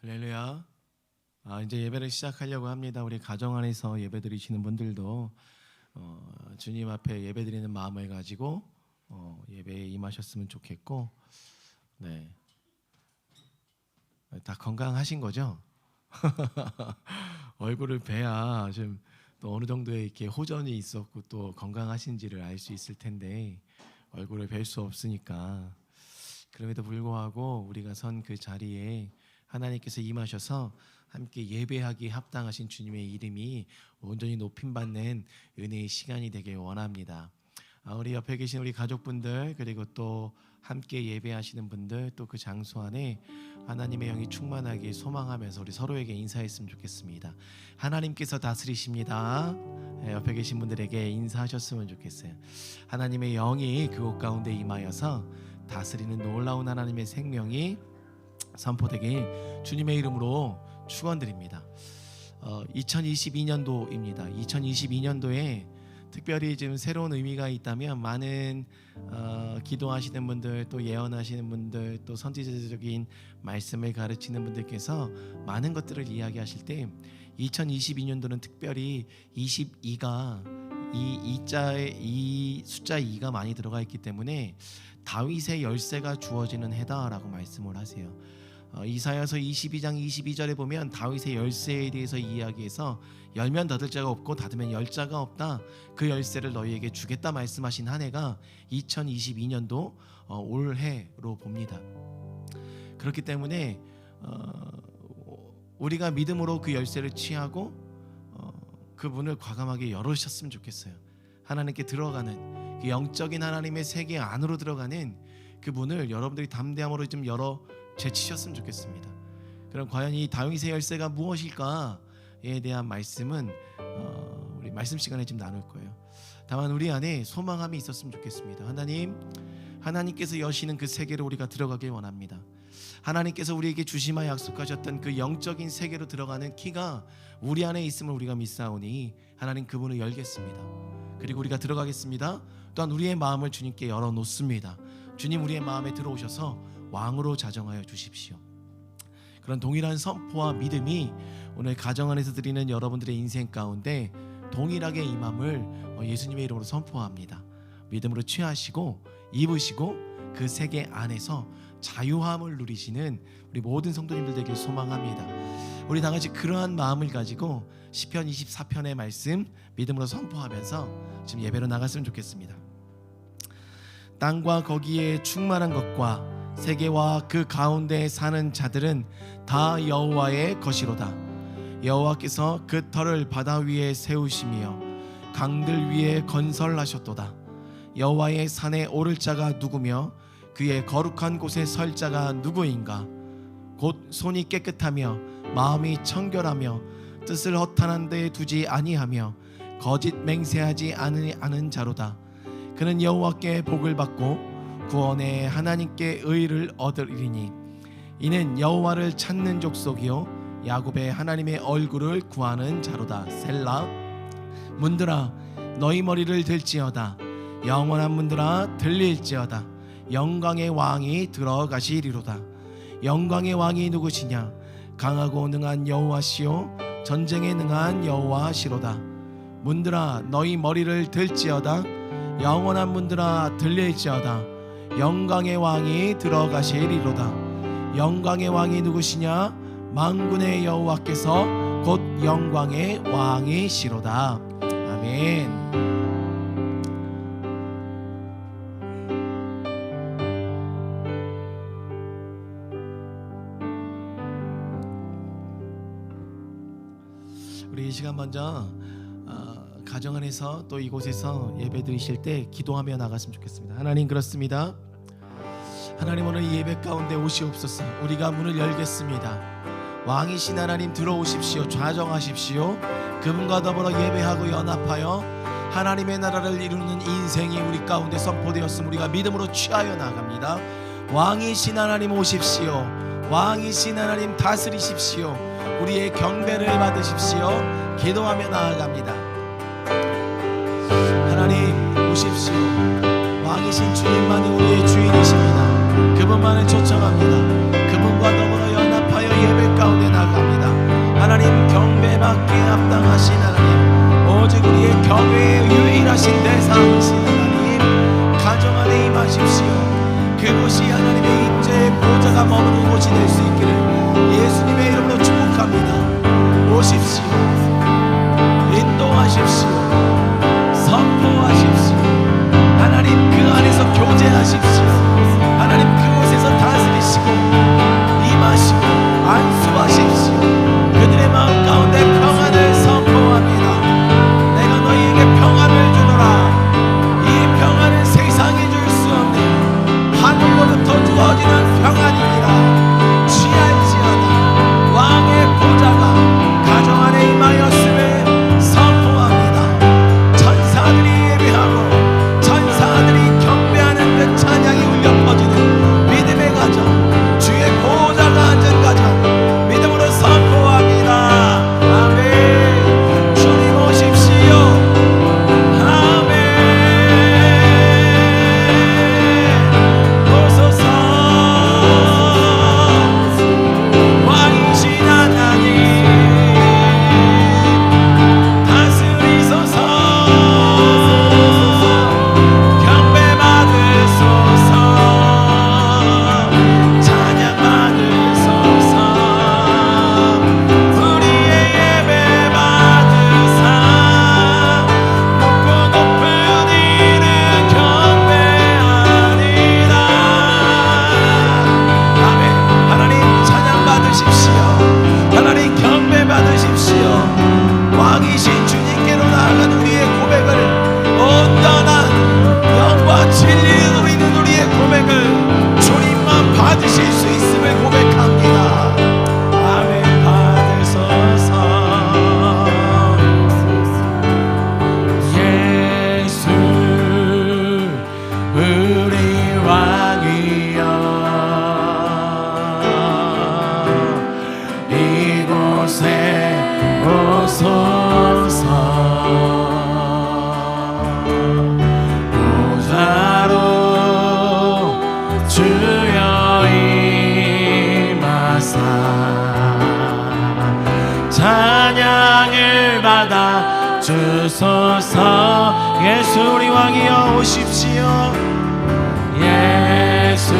할렐루야. 이제 예배를 시작하려고 합니다. 우리 가정 안에서 예배 드리시는 분들도 주님 앞에 예배 드리는 마음을 가지고 예배에 임하셨으면 좋겠고, 네, 다 건강하신 거죠? 얼굴을 뵈야 좀 또 어느 정도의 이렇게 호전이 있었고 또 건강하신지를 알 수 있을 텐데 얼굴을 뵐 수 없으니까, 그럼에도 불구하고 우리가 선 그 자리에 하나님께서 임하셔서 함께 예배하기에 합당하신 주님의 이름이 온전히 높임받는 은혜의 시간이 되길 원합니다. 우리 옆에 계신 우리 가족분들, 그리고 또 함께 예배하시는 분들, 또 그 장소 안에 하나님의 영이 충만하길 소망하면서 우리 서로에게 인사했으면 좋겠습니다. 하나님께서 다스리십니다. 옆에 계신 분들에게 인사하셨으면 좋겠어요. 하나님의 영이 그곳 가운데 임하여서 다스리는 놀라운 하나님의 생명이 선포되길 주님의 이름으로 축원드립니다. 2022년도입니다. 2022년도에 특별히 지금 새로운 의미가 있다면, 많은 기도하시는 분들, 또 예언하시는 분들, 또 선지자적인 말씀을 가르치는 분들께서 많은 것들을 이야기하실 때 2022년도는 특별히 22가 이 숫자 2가 많이 들어가 있기 때문에 다윗의 열쇠가 주어지는 해다라고 말씀을 하세요. 이사야서 22장 22절에 보면 다윗의 열쇠에 대해서 이야기해서 열면 닫을 자가 없고 닫으면 열 자가 없다, 그 열쇠를 너희에게 주겠다 말씀하신 한 해가 2022년도 올해로 봅니다. 그렇기 때문에 우리가 믿음으로 그 열쇠를 취하고 그 문을 과감하게 열으셨으면 좋겠어요. 하나님께 들어가는 그 영적인 하나님의 세계 안으로 들어가는 그 문을 여러분들이 담대함으로 좀 열어 제치셨으면 좋겠습니다. 그럼 과연 이 다윗의 열쇠가 무엇일까에 대한 말씀은 우리 말씀 시간에 좀 나눌 거예요. 다만 우리 안에 소망함이 있었으면 좋겠습니다. 하나님께서 여시는 그 세계로 우리가 들어가길 원합니다. 하나님께서 우리에게 주시마 약속하셨던 그 영적인 세계로 들어가는 키가 우리 안에 있음을 우리가 믿사오니 하나님 그 문을 열겠습니다. 그리고 우리가 들어가겠습니다. 또한 우리의 마음을 주님께 열어놓습니다. 주님, 우리의 마음에 들어오셔서 왕으로 자정하여 주십시오. 그런 동일한 선포와 믿음이 오늘 가정 안에서 드리는 여러분들의 인생 가운데 동일하게 임함을 예수님의 이름으로 선포합니다. 믿음으로 취하시고 입으시고 그 세계 안에서 자유함을 누리시는 우리 모든 성도님들 되길 소망합니다. 우리 다 같이 그러한 마음을 가지고 시편 24편의 말씀 믿음으로 선포하면서 지금 예배로 나갔으면 좋겠습니다. 땅과 거기에 충만한 것과 세계와 그 가운데 사는 자들은 다 여호와의 것이로다. 여호와께서 그 터를 바다 위에 세우시며 강들 위에 건설하셨도다. 여호와의 산에 오를 자가 누구며 그의 거룩한 곳에 설 자가 누구인가? 곧 손이 깨끗하며 마음이 청결하며 뜻을 허탄한 데에 두지 아니하며 거짓 맹세하지 않은 자로다. 그는 여호와께 복을 받고 구원의 하나님께 의를 얻으리니 이는 여호와를 찾는 족속이요 야곱의 하나님의 얼굴을 구하는 자로다. 셀라. 문들아 너희 머리를 들지어다. 영원한 문들아 들릴지어다. 영광의 왕이 들어가시리로다. 영광의 왕이 누구시냐? 강하고 능한 여호와시요 전쟁에 능한 여호와시로다. 문들아 너희 머리를 들지어다. 영원한 문들아 들릴지어다. 영광의 왕이 들어가시리로다. 영광의 왕이 누구시냐? 만군의 여호와께서 곧 영광의 왕이시로다. 아멘. 우리 이 시간 먼저 가정 안에서 또 이곳에서 예배 드리실 때 기도하며 나갔으면 좋겠습니다. 하나님, 그렇습니다. 하나님, 오늘 이 예배 가운데 오시옵소서. 우리가 문을 열겠습니다. 왕이신 하나님 들어오십시오. 좌정하십시오. 그분과 더불어 예배하고 연합하여 하나님의 나라를 이루는 인생이 우리 가운데 선포되었음 우리가 믿음으로 취하여 나갑니다. 왕이신 하나님 오십시오. 왕이신 하나님 다스리십시오. 우리의 경배를 받으십시오. 기도하며 나아갑니다. 하나님 오십시오. 왕이신 주님만이 우리의 주인이십니다. 그분만을 초청합니다. 그분과 더불어 연합하여 예배 가운데 나갑니다. 하나님 경배받기에 합당하신 하나님, 오직 우리의 경외의 유일하신 대상이신 하나님, 가정 안에 임하십시오. 그곳이 하나님의 임재의 보좌가 머무는 곳이 될 수 있기를 예수님의 이름으로 축복합니다. 오십시오. 인도하십시오. 선포하십시오. 하나님 그 안에서 교제하십시오. 하나님 그곳에서 다스리시고 임하시고 안수하십시오. 그들의 마음 가운데 평안을 선포합니다. 내가 너희에게 평안을 주노라. 이 평안은 세상이 줄 수 없는 하늘로부터 주어지는 평안입니다. 취할지어다. 왕의 보좌가 가정 안에 임하였음을 선포합니다. 천사들이 예배하고 천사들이 경배하는 그 찬양이 울려 퍼지는 믿음의 가정, 주의 보좌가 앉은 가정 믿음으로 선포합니다. 아멘. 주님 오십시오. 아멘. 오소서. 왕이신 하나님 다스리소서. 경배받으소서. 찬양받으소서. 우리의 예배 받으사 높고 높은 이를 경배하리라. 아멘. 하나님 찬양받으십시오. 하나님 경배받으십시오. 왕이신 주님께로 나아가는 우리의 고백을, 온전한 영과 진리를 누리는 우리의 고백을 주님만 받으실 수 있음을 고백합니다. 아멘. 받으소서. 예수 우리 왕이여, 이곳에 오소서. 보좌로 주여 임하사 찬양을 받아 주소서. 예수 우리 왕이여 오십시오. 예수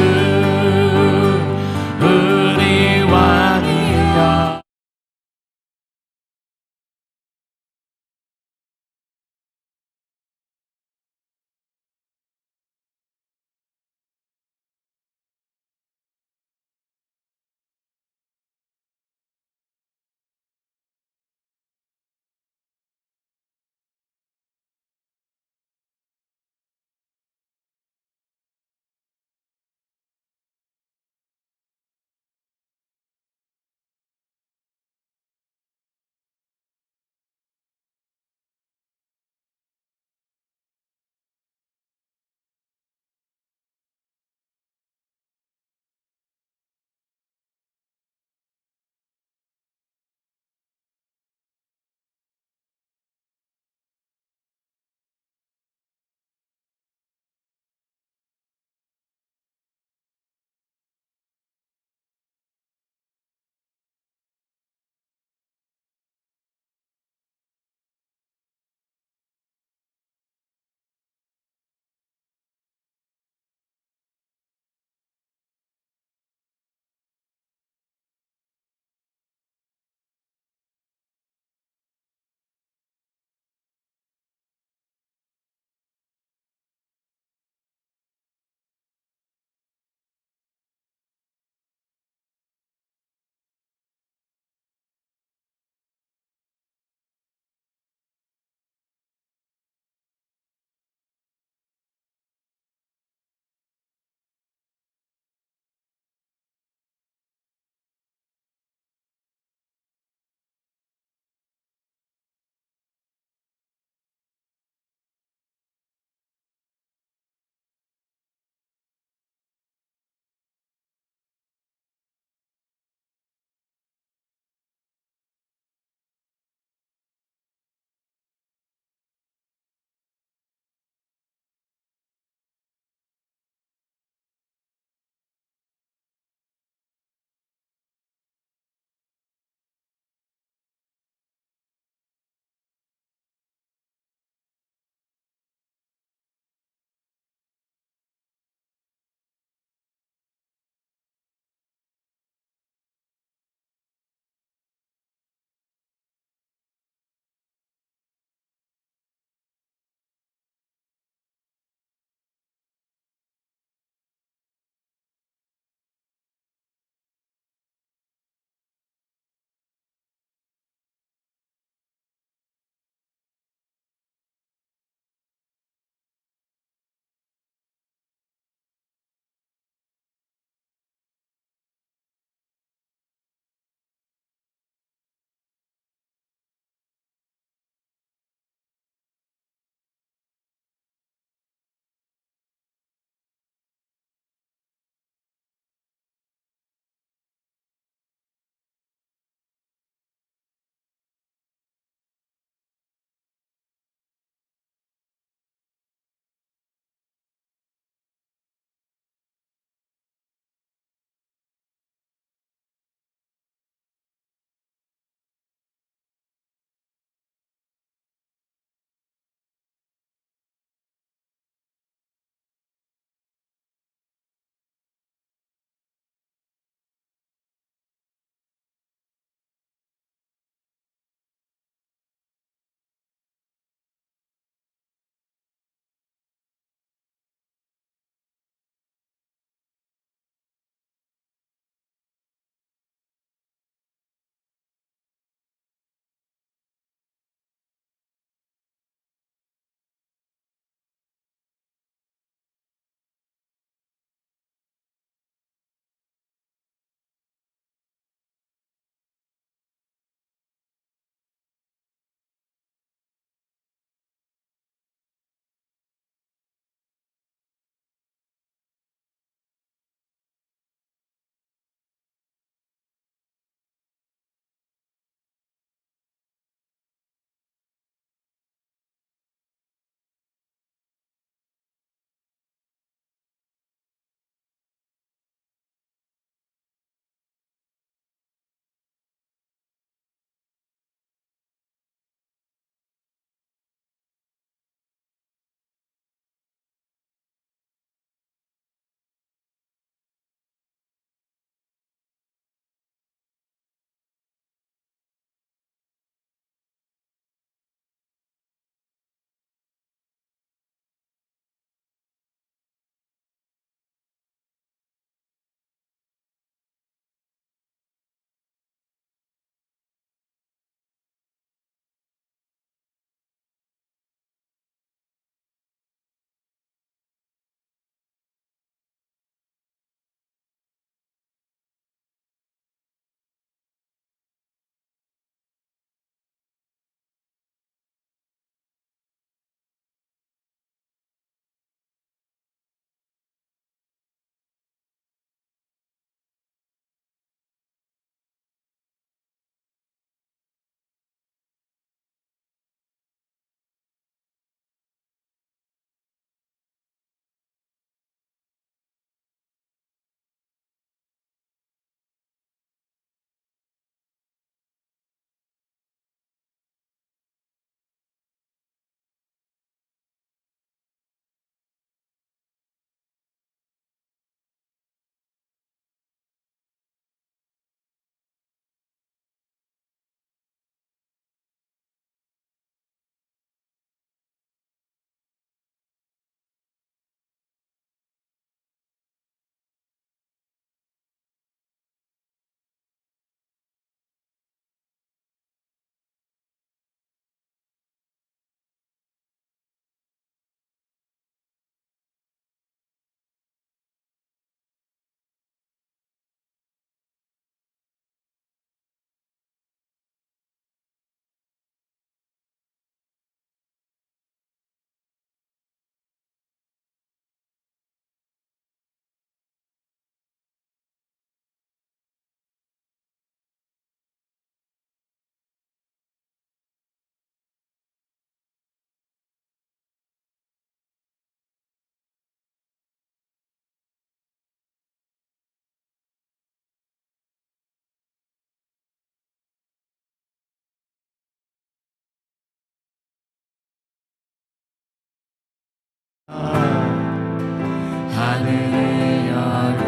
하늘을 열고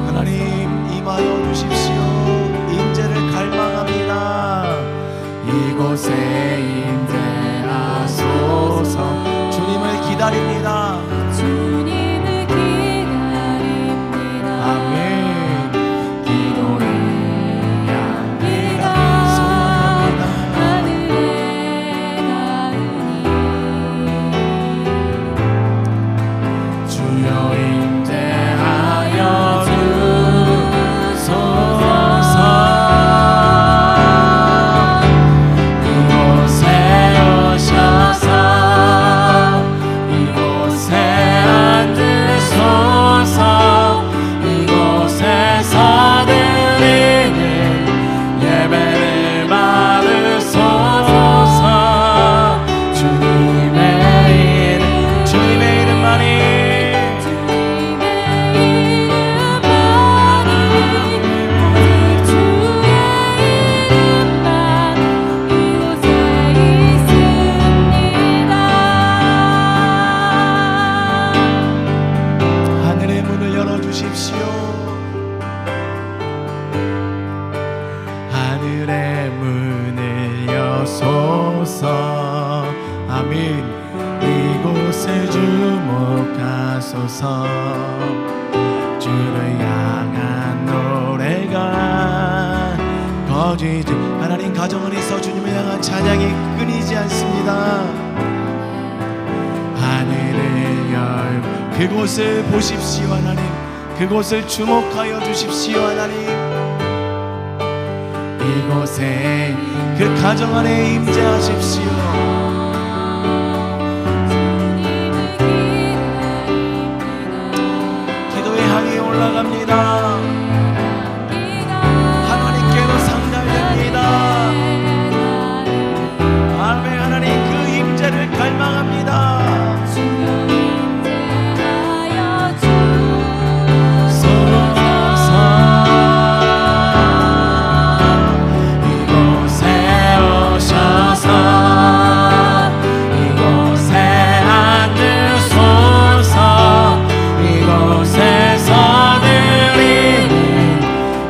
하나님 임하여 주십시오. 임재를 갈망합니다. 이곳에 임재하소서. 주님을 기다립니다. 주님을 기다립니다. 아멘. 기도해야합니다. 소망합니다. 하늘에 가으니 주여 임재하여 주소서. 이곳에 오셔서 이곳에 앉으소서. 이곳에서 드리는 예배를 받으소서. 주님의 이름만이 하늘의 문을 열어 주십시오. 하늘의 문을 여소서. 아멘. 이곳에 주목하소서. 주를 향한 노래가 거지지. 하나님 가정 안에서 주님을 향한 찬양이 끊이지 않습니다. 하늘을 열고 그곳을 보십시오. 하나님 그곳을 주목하여 주십시오. 하나님 이곳에 그 가정 안에 임재하십시오. 기도의 향이 올라갑니다. 하나님께로 상달됩니다. 아멘. 하나님 그 임재를 갈망합니다. 이곳에 오셔서 이곳에 앉으소서. 이곳에서 드리는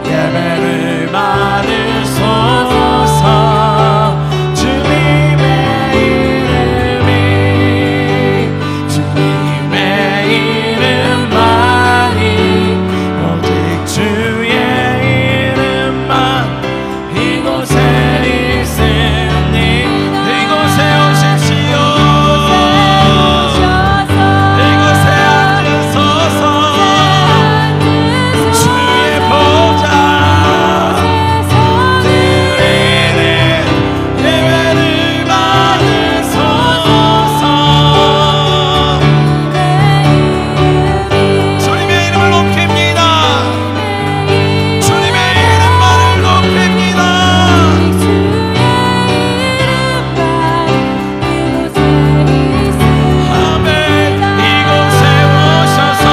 예배를 받으소서. 주님의 이름이 주님의 이름만이 오직 주의 이름만 이곳에 있으니 이곳에 오십시오. 이곳에 앉으소서. 주의 보좌 드리는 예배를 받으소서. 주님의 이름을 높입니다. 주님의 이름만을 높입니다. 아멘. 이곳에 오셔서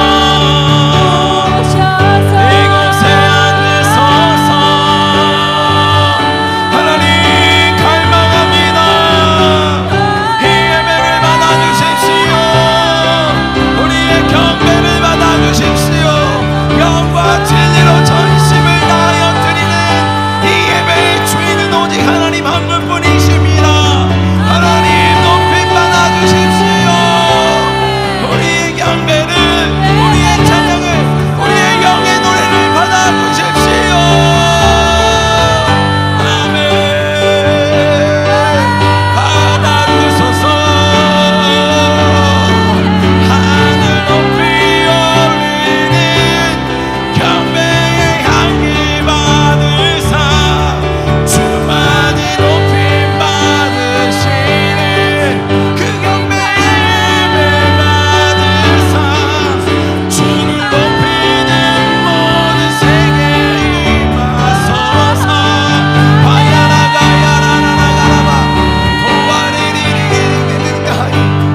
이곳에 앉으소서. 하나님 갈망합니다. 이 예배를 받아주십시오. 우리의 경배를 받아주십시오. 영과 진리로 전심을 다하여 드리는 이 예배의 주인은 오직 하나님 한 분뿐이십니다. 하나님 높임 받아주십시오. 우리의 경배를 우리의 찬양을 우리의 영의 노래를 받아주십시오. 아멘. 받아주소서. 하늘 높이 오르는 경배의 향기 받으사 주만이 높임 받으시는 그 경배의 예배 받으사 주를 높이는 모든 세계 임하소서. 바야라가야라라라라바 도와리리리리리리리하이.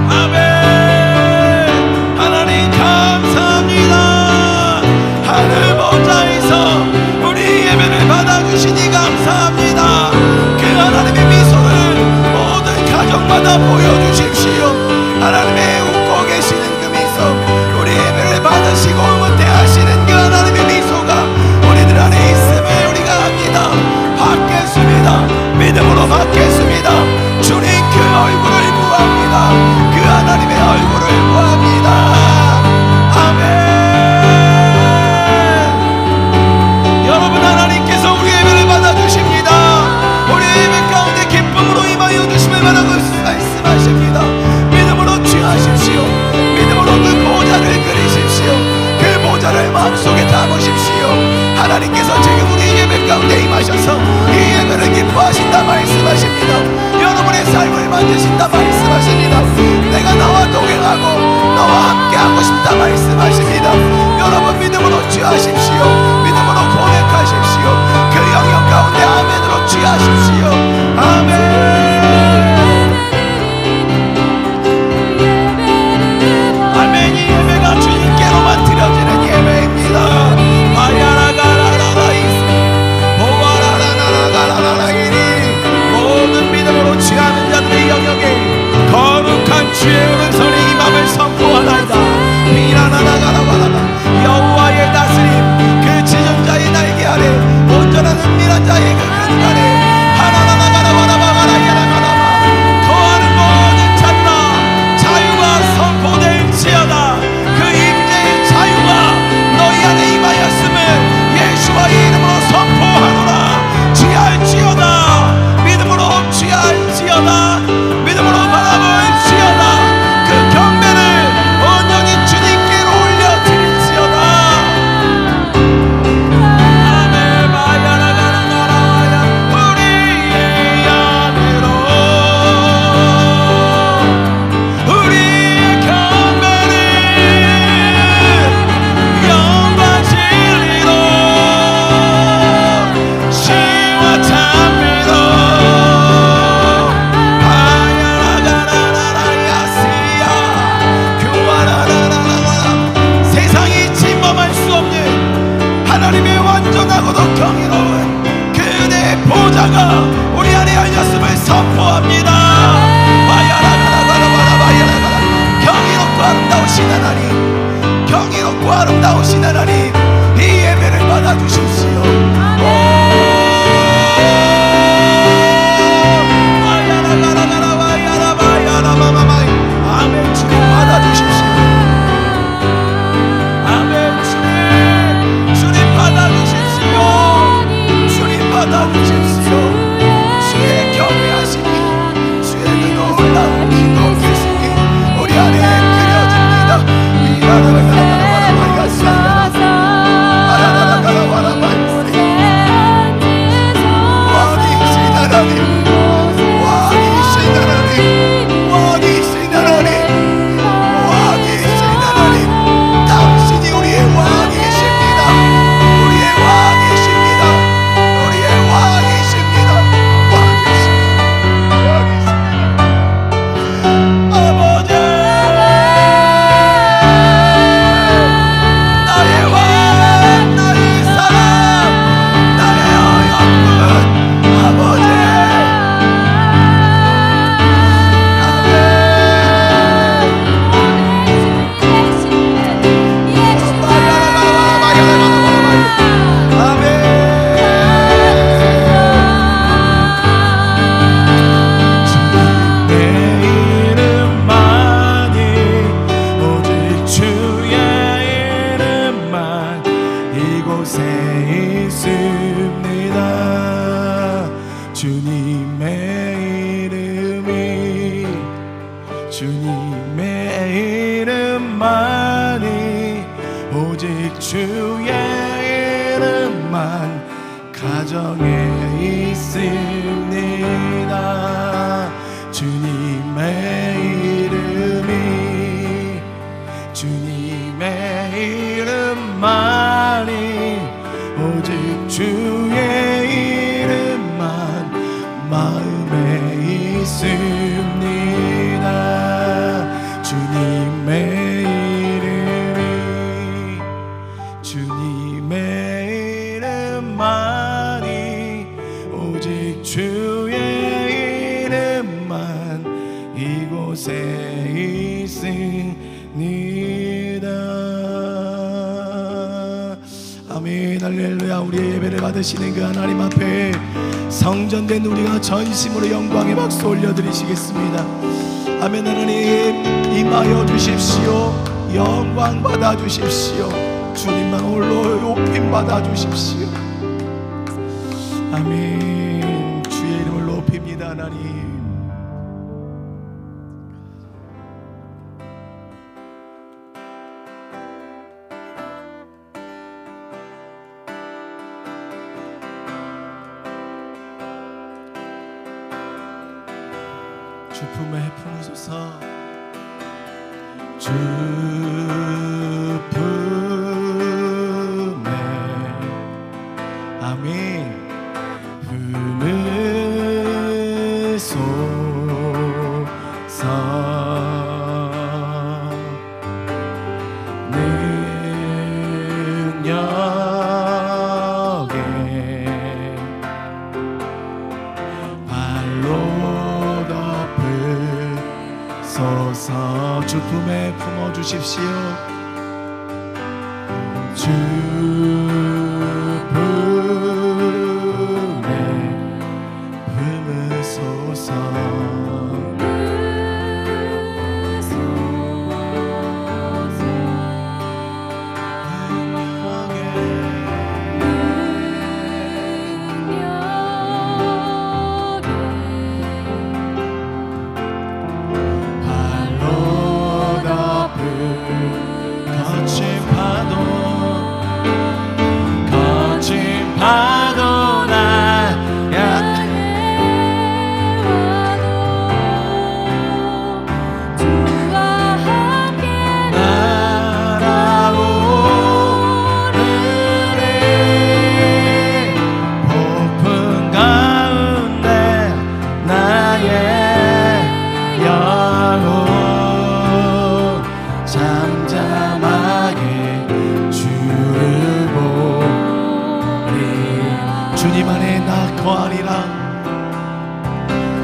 아멘. 하나님 감사합니다. 하늘 보좌에서 우리 예배를 받아주시니 감사합니다. 그 하나님의 미소를 모든 가정마다 보여주십시오. 하나님의 받으신다 말씀하십니다. 내가 너와 동행하고 너와 함께하고 싶다 말씀하십니다. 여러분 믿음으로 취하십시오. 믿음으로 고백하십시오. 그 영역 가운데 아멘으로 취하십시오. 아멘. 아멘. 이 예배가 주님께로만 드려지는 예배입니다. 아야라가라라라이스 보아라라라라라라이니 모든 믿음으로 취하는 자들의 영역에 거룩한 주의 오른손이 임함을 선포하나이다. 미라나나가라바라바 여호와의 다스림 그 지존자의 날개 아래 온전한 은밀한 자의 그 근간에 하나나나가라바라바가라야라가라바 거하는 모든 자들아 자유가 선포될지어다. 그 임재의 자유가 너희 안에 임하였음을 예수와의 이름으로 선포하노라. 취할지어다. 믿음으로 취할지어다. 믿음으로 바라볼지어다. 그 경배를 온전히 주님께로 올려드릴지어다. 아멘. 마야라가라가라야 우리의 안으로 우리의 경배를 영광 진리로 시와 찬미로 세상이 침범할 수 없는 하나님의 완전하고도 경이로운 그대의 보좌가 우리 안에 열렸음을 선포합니다. 경이롭고 아름다우신 하나님, 경이롭고 아름다우신 하나님, 이 예배를 받아주십시오. 아멘. 주님 받아주십시오. 아멘. 주님 받아주십시오. 주님 받아주십시오. 주의 경외하시니 주의 그 놀라운 기도하시니 우리 안에 그려집니다. 왕이신 하나님, 왕이신 하나님, 왕이신 하나님, 왕이신 하나님, 당신이 우리의 왕이십니다. 우리의 왕이십니다. 우리의 왕이십니다. 왕이십니다. 아버지, 나의 왕, 나의 사랑, 나의 영분, 아버지. 주님의 이름만이 오직 주의 이름만 가정에 있습니다. 주님의 이름이 주님의 이름만이 오직 주의 이름만 마음에 있습니다. 주님의 이름이 주님의 이름만이 오직 주의 이름만 이곳에 있습니다. 아멘. 할렐루야. 우리의 예배를 받으시는 그 하나님 앞에 성전된 우리가 전심으로 영광의 박수 올려드리시겠습니다. 아멘. 하나님 임하여 주십시오. 영광 받아 주십시오. 주님만 홀로 높임 받아 주십시오. 아멘. 주의 이름을 높입니다. 하나님. 주 품에 품으소서. 주 품에 아멘 품으소서. 주 품에 품어주십시오. 주 품에 품으소서. 파도 날 향해 와도 주와 함께 날아오르리. 폭풍 가운데 나의 영혼 잠잠하게 주를 주님 안에 나 거하리라.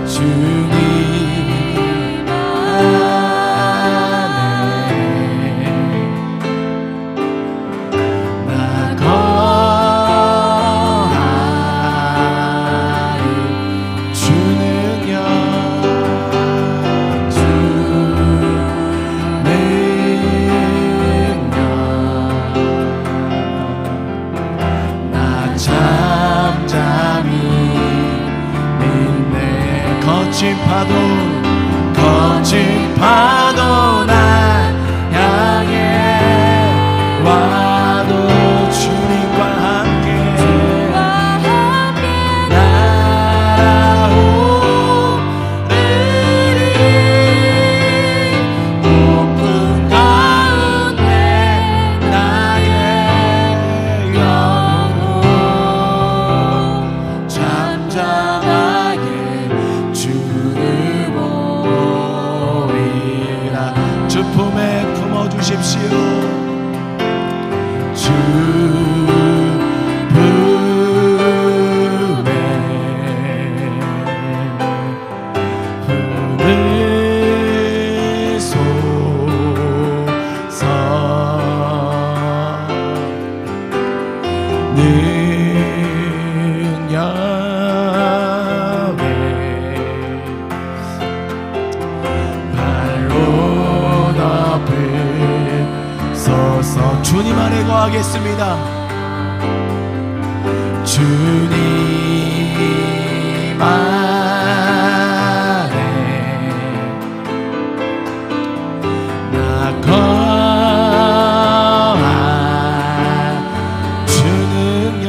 주님 안에 나 거하리. 주는요 주 능력 나 잠잠히 믿네. 거친 파도 날 향해 와도 주님과 함께 날아오르리. 폭풍 가운데 나의 영혼 잠잠하게 주를 보리라. 주 품에 품어주십시오. 주 품에 품으소서. 능력에 발로 덮으소서. 주님 안에 거하겠습니다. 주님 안에 나 거하 주는요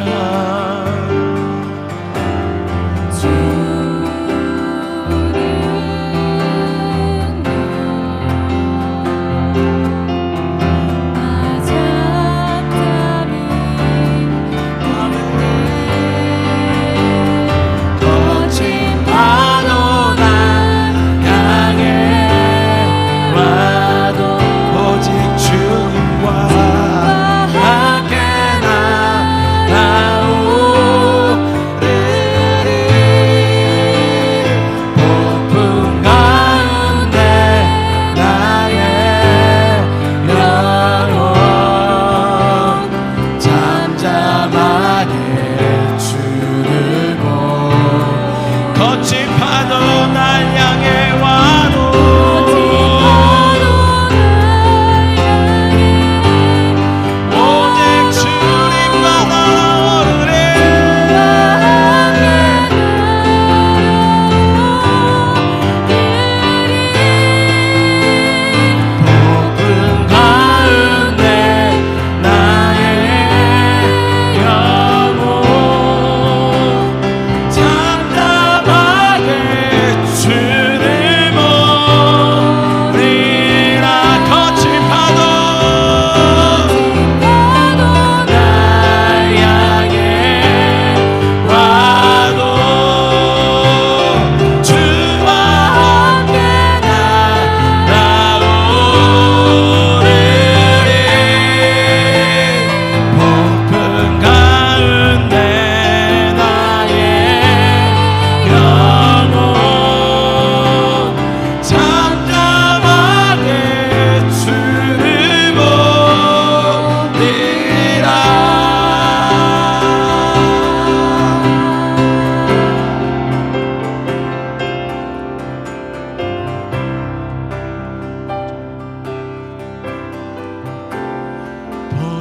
거친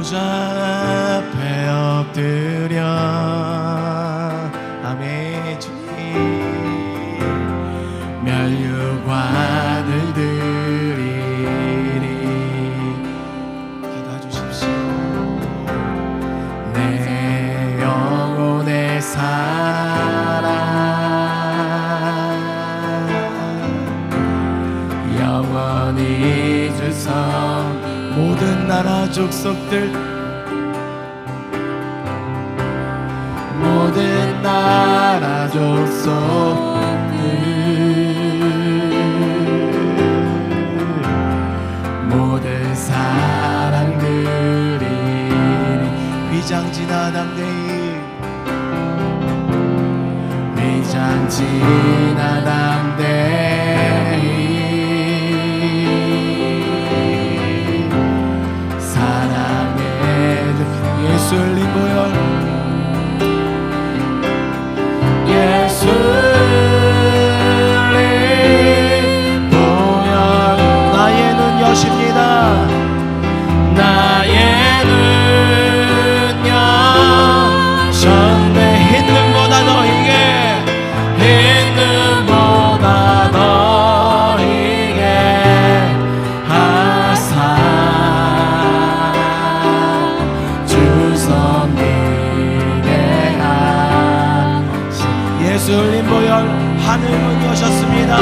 주 앞에 엎드려 아멘 주님 면류관을 드리리 기도해 주십시오. 내 영혼의 사랑 영원히 주소 모든 나라 족속들 모든 나라 족속들 모든 사랑들이 위장지나 담대히 위장지나 담대히 예수님 보혈 예수님 보혈 나의 눈 여십니다. 나의 눈 여셨네 흰 눈보다 너희게 흰 눈보다 너희게 하사 예수님 보혈 하늘 문 여셨습니다.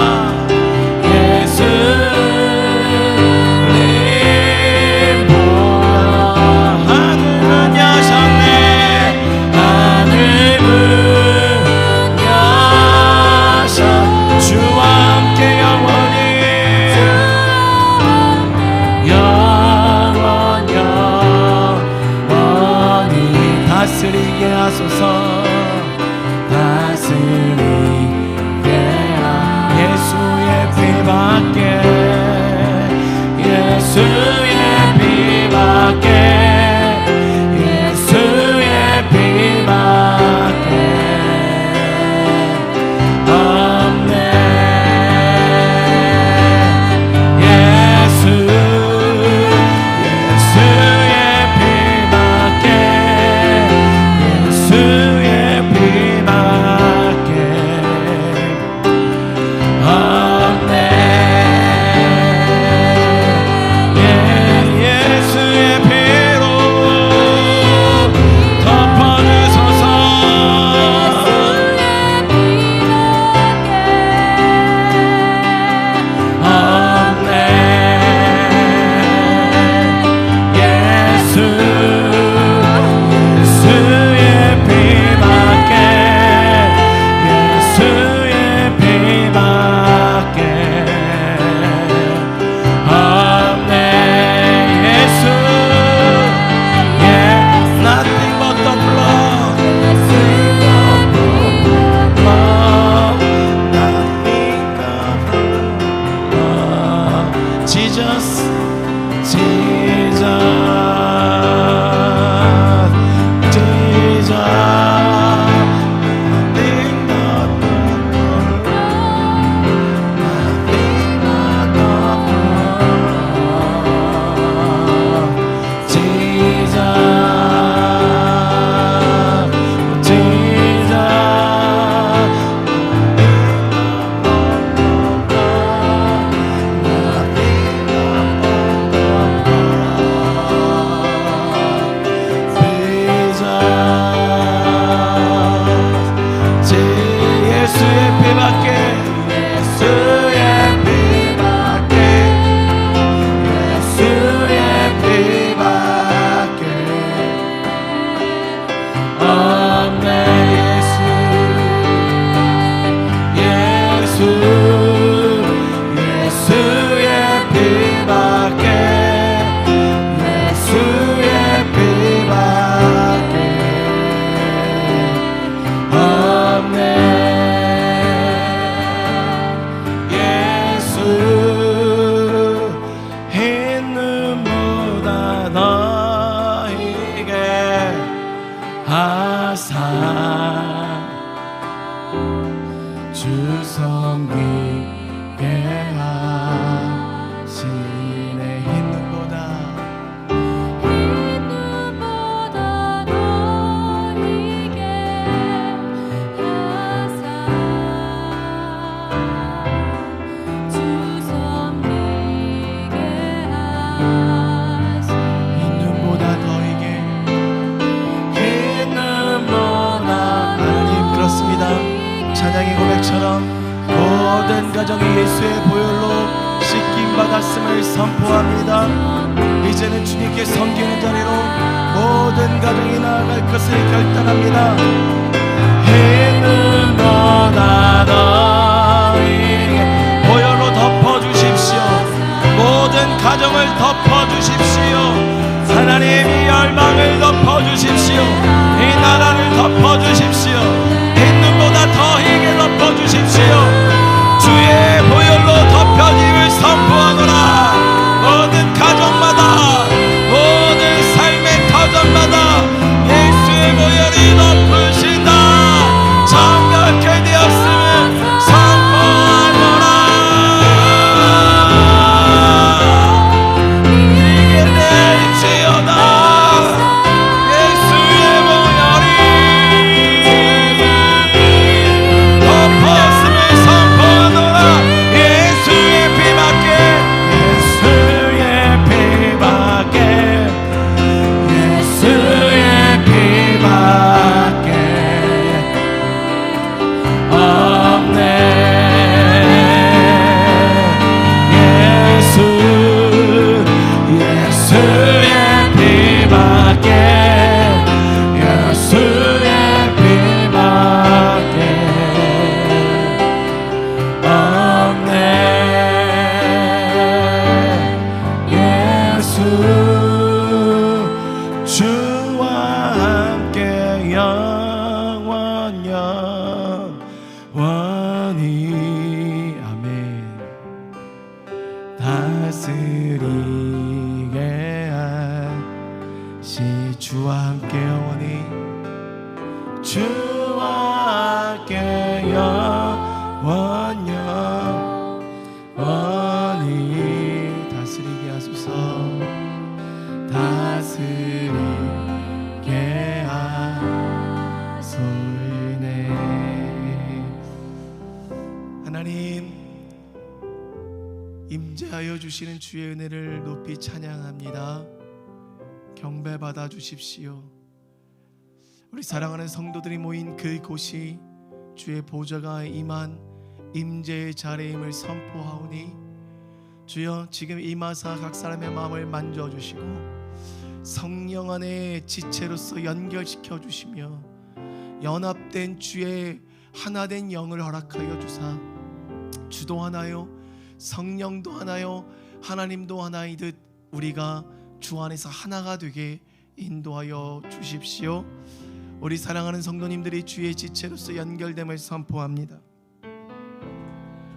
예수님 보혈 하늘 문 여셨네. 하늘 문 여셨 주와 함께 영원히 영원히 다스리게 하소서. 예수의 피밖에 예수의 피밖에 예수의 피밖에 없네. 예수의 피밖에 예수의 피밖에 모든 가정이 예수의 보혈로 씻김 받았음을 선포합니다. 이제는 주님께 섬기는 자리로 모든 가정이 나아갈 것을 결단합니다. 힘은 너나 너희에게 보혈로 덮어주십시오. 모든 가정을 덮어주십시오. 하나님이 열방을 덮어주십시오. 이 나라를 덮어주십시오. 있는보다 더 힘을 덮어주십시오. 주의 보혈로 덮여짐을 선포하노라. 모든 가정마다 모든 삶의 터전마다 예수의 보혈이 덮으신다. 정결케 되었음을 선포하노라. 이게 될지어다. 예수의 보혈이 덮었음을 선포하노라. 예수의 피밖에 예수의 피밖에 예수의 피밖에 없네. 예수의 피밖에 예수의 피밖에 없네. 예수 주와 함께 영원 영원히 아멘. 다스리게 하시 주와 함께 영원히 주와 함께 영원 영원히 다스리게 하소서. 다스리게 하소이네. 하나님 임재하여 주시는 주의 은혜를 높이 찬양합니다. 경배받아 주십시오. 우리 사랑하는 성도들이 모인 그곳이 주의 보좌가 임한 임재의 자리임을 선포하오니 주여 지금 임하사 각 사람의 마음을 만져주시고 성령 안에 지체로서 연결시켜 주시며 연합된 주의 하나된 영을 허락하여 주사 주도 하나요 성령도 하나요 하나님도 하나이듯 우리가 주 안에서 하나가 되게 인도하여 주십시오. 우리 사랑하는 성도님들이 주의 지체로서 연결됨을 선포합니다.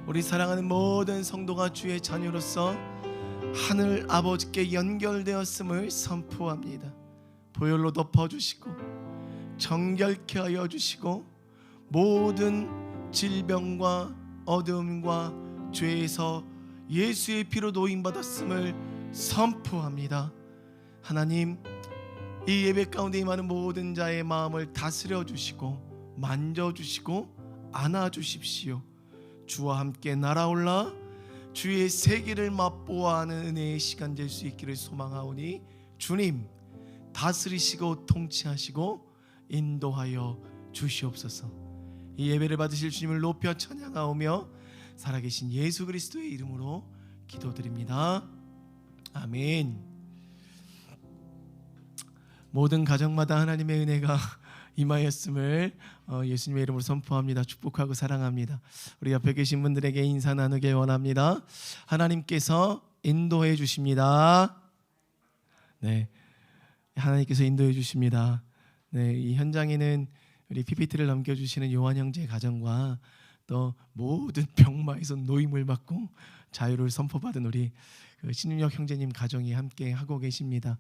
우리 사랑하는 모든 성도가 주의 자녀로서 하늘 아버지께 연결되었음을 선포합니다. 보혈로 덮어주시고 정결케 하여 주시고 모든 질병과 어두움과 죄에서 예수의 피로 노임받았음을 선포합니다. 하나님 이 예배 가운데 임하는 모든 자의 마음을 다스려 주시고 만져주시고 안아주십시오. 주와 함께 날아올라 주의 세계를 맛보아하는 은혜의 시간 될 수 있기를 소망하오니 주님 다스리시고 통치하시고 인도하여 주시옵소서. 이 예배를 받으실 주님을 높여 찬양하오며 살아계신 예수 그리스도의 이름으로 기도드립니다. 아멘. 모든 가정마다 하나님의 은혜가 임하였음을 예수님의 이름으로 선포합니다. 축복하고 사랑합니다. 우리 옆에 계신 분들에게 인사 나누길 원합니다. 하나님께서 인도해 주십니다. 네, 하나님께서 인도해 주십니다. 네, 이 현장에는 우리 PPT를 넘겨주시는 요한 형제 가정과 또 모든 병마에서 노임을 받고 자유를 선포받은 우리 신윤혁 형제님 가정이 함께 하고 계십니다.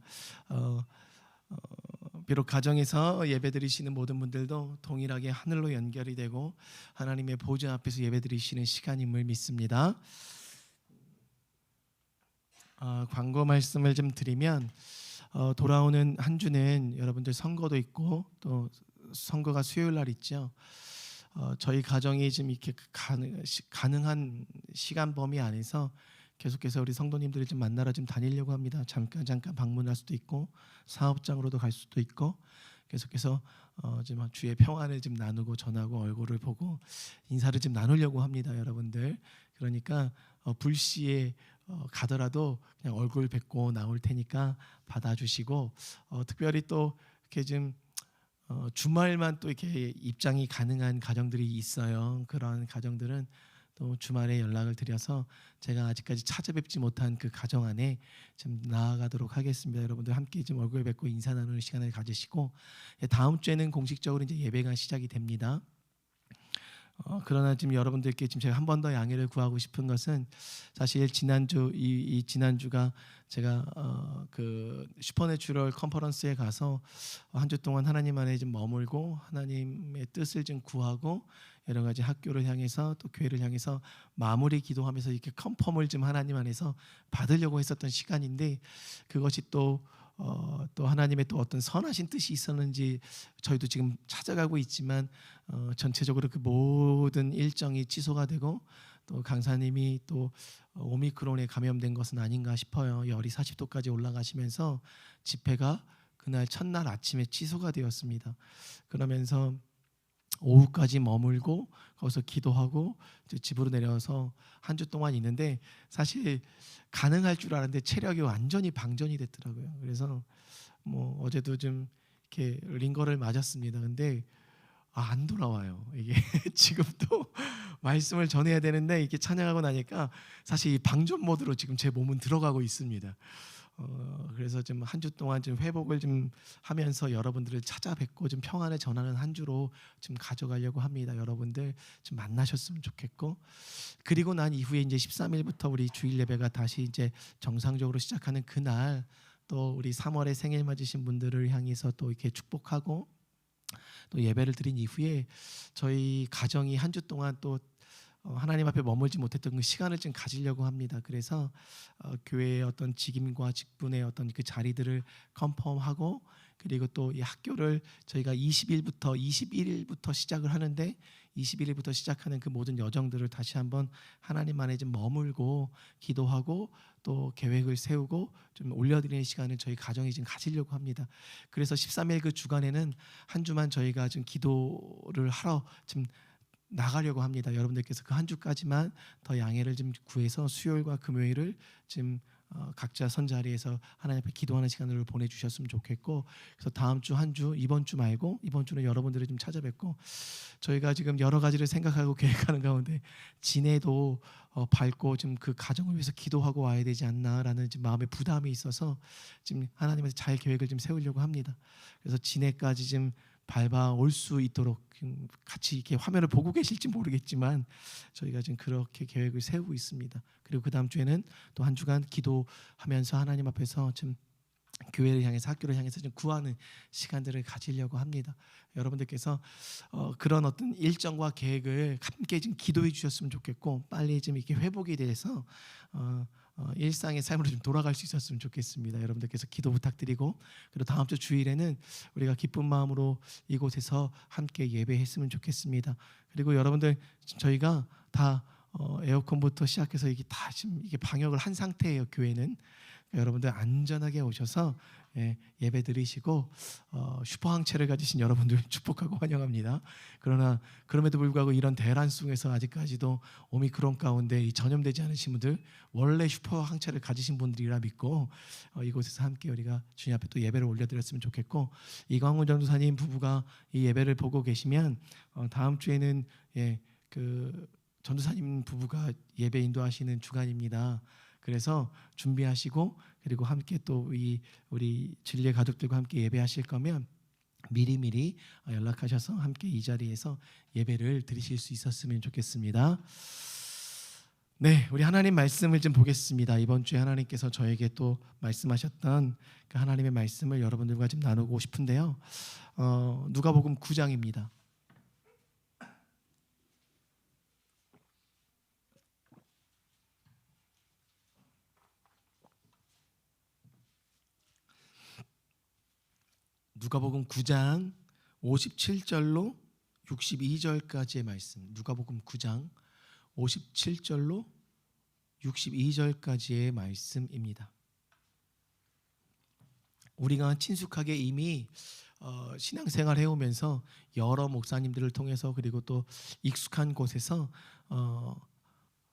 비록 가정에서 예배드리시는 모든 분들도 동일하게 하늘로 연결이 되고 하나님의 보좌 앞에서 예배드리시는 시간임을 믿습니다. 광고 말씀을 좀 드리면 돌아오는 한 주는 여러분들 선거도 있고 또 선거가 수요일 날 있죠. 저희 가정이 지금 이렇게 가능한 시간 범위 안에서 계속해서 우리 성도님들을 좀 만나러 좀 다니려고 합니다. 잠깐 방문할 수도 있고 사업장으로도 갈 수도 있고 계속해서 좀 주의 평안을 좀 나누고 전하고 얼굴을 보고 인사를 좀 나누려고 합니다, 여러분들. 그러니까 불시에 가더라도 그냥 얼굴 뵙고 나올 테니까 받아주시고 특별히 또 이렇게 좀 주말만 또 이렇게 입장이 가능한 가정들이 있어요. 그런 가정들은 또 주말에 연락을 드려서 제가 아직까지 찾아뵙지 못한 그 가정 안에 좀 나아가도록 하겠습니다. 여러분들 함께 좀 얼굴 뵙고 인사 나누는 시간을 가지시고 다음 주에는 공식적으로 이제 예배가 시작이 됩니다. 그러나 지금 여러분들께 지금 제가 한 번 더 양해를 구하고 싶은 것은 사실 지난주 이 지난주가 제가 그 슈퍼내추럴 컨퍼런스에 가서 한 주 동안 하나님 안에 좀 머물고 하나님의 뜻을 좀 구하고 여러 가지 학교를 향해서 또 교회를 향해서 마무리 기도하면서 이렇게 컨펌을 좀 하나님 안에서 받으려고 했었던 시간인데 그것이 또 하나님의 또 어떤 선하신 뜻이 있었는지 저희도 지금 찾아가고 있지만 전체적으로 그 모든 일정이 취소가 되고 또 강사님이 또 오미크론에 감염된 것은 아닌가 싶어요. 열이 40도까지 올라가시면서 집회가 그날 첫날 아침에 취소가 되었습니다. 그러면서 오후까지 머물고 거기서 기도하고 이제 집으로 내려서 한 주 동안 있는데 사실 가능할 줄 알았는데 체력이 완전히 방전이 됐더라고요. 그래서 뭐 어제도 좀 이렇게 링거를 맞았습니다. 근데 안 돌아와요. 이게 지금도 말씀을 전해야 되는데 이렇게 찬양하고 나니까 사실 이 방전 모드로 지금 제 몸은 들어가고 있습니다. 그래서 좀 한 주 동안 좀 회복을 좀 하면서 여러분들을 찾아뵙고 좀 평안을 전하는 한 주로 좀 가져가려고 합니다. 여러분들 좀 만나셨으면 좋겠고 그리고 난 이후에 이제 13일부터 우리 주일 예배가 다시 이제 정상적으로 시작하는 그날 또 우리 3월에 생일 맞으신 분들을 향해서 또 이렇게 축복하고 또 예배를 드린 이후에 저희 가정이 한 주 동안 또 하나님 앞에 머물지 못했던 그 시간을 좀 가지려고 합니다. 그래서 교회의 어떤 직임과 직분의 어떤 그 자리들을 컨펌하고 그리고 또 이 학교를 저희가 21일부터 시작을 하는데 21일부터 시작하는 그 모든 여정들을 다시 한번 하나님 안에 좀 머물고 기도하고 또 계획을 세우고 좀 올려드리는 시간을 저희 가정이 지금 가지려고 합니다. 그래서 13일 그 주간에는 한 주만 저희가 좀 기도를 하러 좀 나가려고 합니다. 여러분들께서 그 한 주까지만 더 양해를 좀 구해서 수요일과 금요일을 좀 각자 선 자리에서 하나님 앞에 기도하는 시간을 보내주셨으면 좋겠고 그래서 다음 주 한 주 이번 주 말고 이번 주는 여러분들을 좀 찾아뵙고 저희가 지금 여러 가지를 생각하고 계획하는 가운데 진해도 밟고 좀 그 가정을 위해서 기도하고 와야 되지 않나라는 지금 마음의 부담이 있어서 지금 하나님께서 잘 계획을 좀 세우려고 합니다. 그래서 진해까지 좀 밟아 올 수 있도록 같이 이렇게 화면을 보고 계실지 모르겠지만 저희가 지금 그렇게 계획을 세우고 있습니다. 그리고 그 다음 주에는 또 한 주간 기도하면서 하나님 앞에서 좀 교회를 향해서 학교를 향해서 좀 구하는 시간들을 가지려고 합니다. 여러분들께서 그런 어떤 일정과 계획을 함께 좀 기도해 주셨으면 좋겠고 빨리 좀 이렇게 회복이 돼서 일상의 삶으로 좀 돌아갈 수 있었으면 좋겠습니다. 여러분들께서 기도 부탁드리고 그리고 다음 주 주일에는 우리가 기쁜 마음으로 이곳에서 함께 예배했으면 좋겠습니다. 그리고 여러분들 저희가 다 에어컨부터 시작해서 이게 다 지금 이게 방역을 한 상태예요. 교회는 여러분들 안전하게 오셔서 예배 드리시고 슈퍼 항체를 가지신 여러분들 축복하고 환영합니다. 그러나 그럼에도 불구하고 이런 대란 속에서 아직까지도 오미크론 가운데 전염되지 않으신 분들 원래 슈퍼 항체를 가지신 분들이라 믿고 이곳에서 함께 우리가 주님 앞에 또 예배를 올려드렸으면 좋겠고 이광훈 전도사님 부부가 이 예배를 보고 계시면 다음 주에는 그 전도사님 부부가 예배 인도하시는 주간입니다. 그래서 준비하시고 그리고 함께 또 우리 진리의 가족들과 함께 예배하실 거면 미리미리 연락하셔서 함께 이 자리에서 예배를 드리실 수 있었으면 좋겠습니다. 네, 우리 하나님 말씀을 좀 보겠습니다. 이번 주에 하나님께서 저에게 또 말씀하셨던 그 하나님의 말씀을 여러분들과 좀 나누고 싶은데요. 누가복음 9장입니다. 누가복음 9장 57절로 62절까지의 말씀. 누가복음 9장 57절로 62절까지의 말씀입니다. 우리가 친숙하게 이미 신앙생활 해오면서 여러 목사님들을 통해서 그리고 또 익숙한 곳에서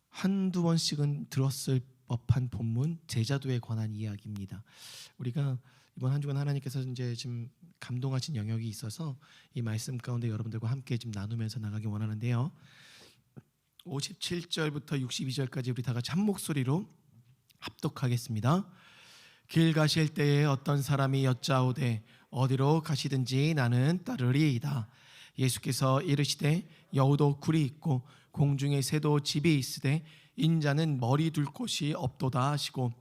한두 번씩은 들었을 법한 본문 제자도에 관한 이야기입니다. 우리가 이번 한 주간 하나님께서 이제 지금 감동하신 영역이 있어서 이 말씀 가운데 여러분들과 함께 좀 나누면서 나가기 원하는데요. 57절부터 62절까지 우리 다 같이 한 목소리로 합독하겠습니다. 길 가실 때에 어떤 사람이 여짜오되 어디로 가시든지 나는 따르리이다. 예수께서 이르시되 여우도 굴이 있고 공중에 새도 집이 있으되 인자는 머리 둘 곳이 없도다 하시고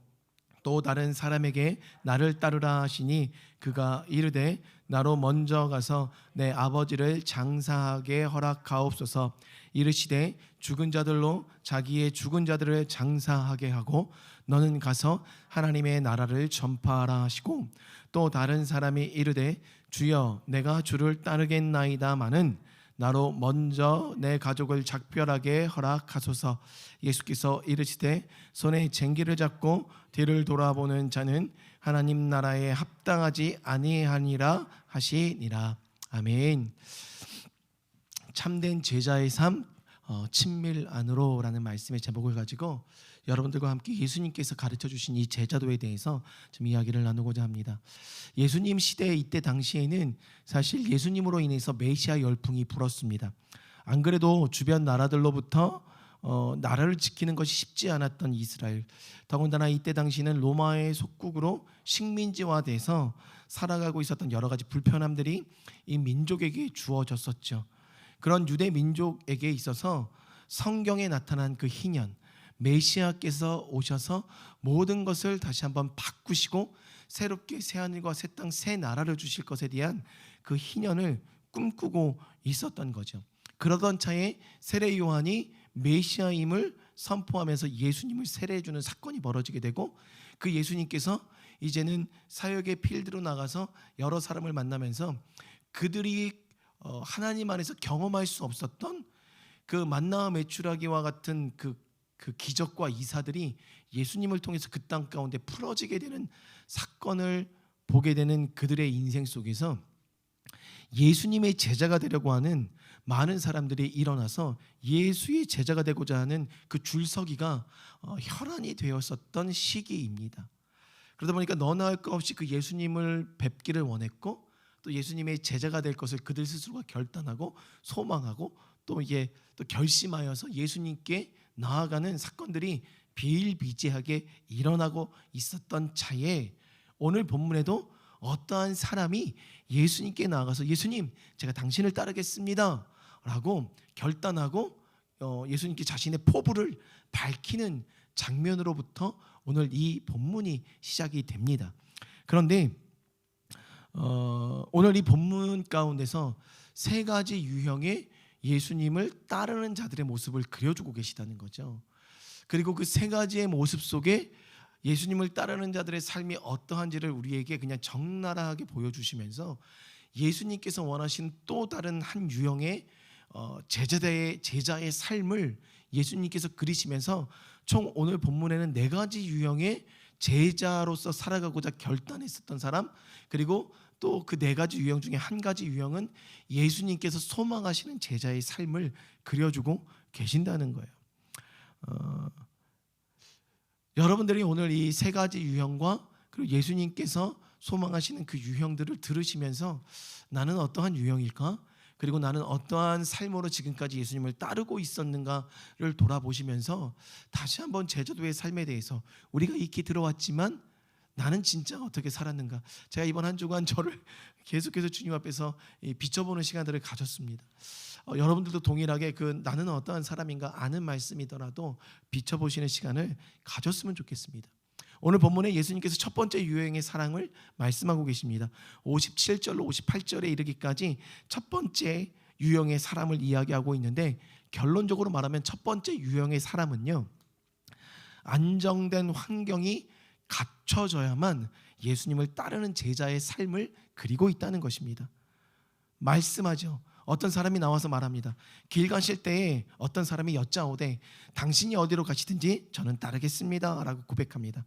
또 다른 사람에게 나를 따르라 하시니 그가 이르되 나로 먼저 가서 내 아버지를 장사하게 허락하옵소서. 이르시되 죽은 자들로 자기의 죽은 자들을 장사하게 하고 너는 가서 하나님의 나라를 전파하라 하시고 또 다른 사람이 이르되 주여 내가 주를 따르겠나이다마는 나로 먼저 내 가족을 작별하게 허락하소서. 예수께서 이르시되 손에 쟁기를 잡고 뒤를 돌아보는 자는 하나님 나라에 합당하지 아니하니라 하시니라. 아멘. 참된 제자의 삶 친밀 안으로라는 말씀의 제목을 가지고 여러분들과 함께 예수님께서 가르쳐 주신 이 제자도에 대해서 좀 이야기를 나누고자 합니다. 예수님 시대 이때 당시에는 사실 예수님으로 인해서 메시아 열풍이 불었습니다. 안 그래도 주변 나라들로부터 나라를 지키는 것이 쉽지 않았던 이스라엘, 더군다나 이때 당시는 로마의 속국으로 식민지화돼서 살아가고 있었던 여러 가지 불편함들이 이 민족에게 주어졌었죠. 그런 유대 민족에게 있어서 성경에 나타난 그 희년 메시아께서 오셔서 모든 것을 다시 한번 바꾸시고 새롭게 새 하늘과 새 땅 새 나라를 주실 것에 대한 그 희년을 꿈꾸고 있었던 거죠. 그러던 차에 세례 요한이 메시아임을 선포하면서 예수님을 세례해 주는 사건이 벌어지게 되고 그 예수님께서 이제는 사역의 필드로 나가서 여러 사람을 만나면서 그들이 하나님 안에서 경험할 수 없었던 그 만나와 메추라기와 같은 그 기적과 이사들이 예수님을 통해서 그 땅 가운데 풀어지게 되는 사건을 보게 되는 그들의 인생 속에서 예수님의 제자가 되려고 하는 많은 사람들이 일어나서 예수의 제자가 되고자 하는 그 줄서기가 혈안이 되었었던 시기입니다. 그러다 보니까 너나 할 것 없이 그 예수님을 뵙기를 원했고 또 예수님의 제자가 될 것을 그들 스스로가 결단하고 소망하고 또 이게 또 결심하여서 예수님께 나아가는 사건들이 비일비재하게 일어나고 있었던 차에 오늘 본문에도 어떠한 사람이 예수님께 나아가서 예수님 제가 당신을 따르겠습니다 라고 결단하고 예수님께 자신의 포부를 밝히는 장면으로부터 오늘 이 본문이 시작이 됩니다. 그런데 오늘 이 본문 가운데서 세 가지 유형의 예수님을 따르는 자들의 모습을 그려주고 계시다는 거죠. 그리고 그 세 가지의 모습 속에 예수님을 따르는 자들의 삶이 어떠한지를 우리에게 그냥 적나라하게 보여주시면서 예수님께서 원하신 또 다른 한 유형의 제자의 삶을 예수님께서 그리시면서 총 오늘 본문에는 네 가지 유형의 제자로서 살아가고자 결단했었던 사람, 그리고 또 그 네 가지 유형 중에 한 가지 유형은 예수님께서 소망하시는 제자의 삶을 그려주고 계신다는 거예요. 여러분들이 오늘 이 세 가지 유형과 그리고 예수님께서 소망하시는 그 유형들을 들으시면서 나는 어떠한 유형일까? 그리고 나는 어떠한 삶으로 지금까지 예수님을 따르고 있었는가를 돌아보시면서 다시 한번 제자도의 삶에 대해서 우리가 익히 들어왔지만 나는 진짜 어떻게 살았는가. 제가 이번 한 주간 저를 계속해서 주님 앞에서 비춰보는 시간들을 가졌습니다. 여러분들도 동일하게 그 나는 어떠한 사람인가 아는 말씀이더라도 비춰보시는 시간을 가졌으면 좋겠습니다. 오늘 본문에 예수님께서 첫 번째 유형의 사랑을 말씀하고 계십니다. 57절로 58절에 이르기까지 첫 번째 유형의 사람을 이야기하고 있는데 결론적으로 말하면 첫 번째 유형의 사람은요, 안정된 환경이 갖춰져야만 예수님을 따르는 제자의 삶을 그리고 있다는 것입니다. 말씀하죠. 어떤 사람이 나와서 말합니다. 길 가실 때에 어떤 사람이 여짜오되 당신이 어디로 가시든지 저는 따르겠습니다 라고 고백합니다.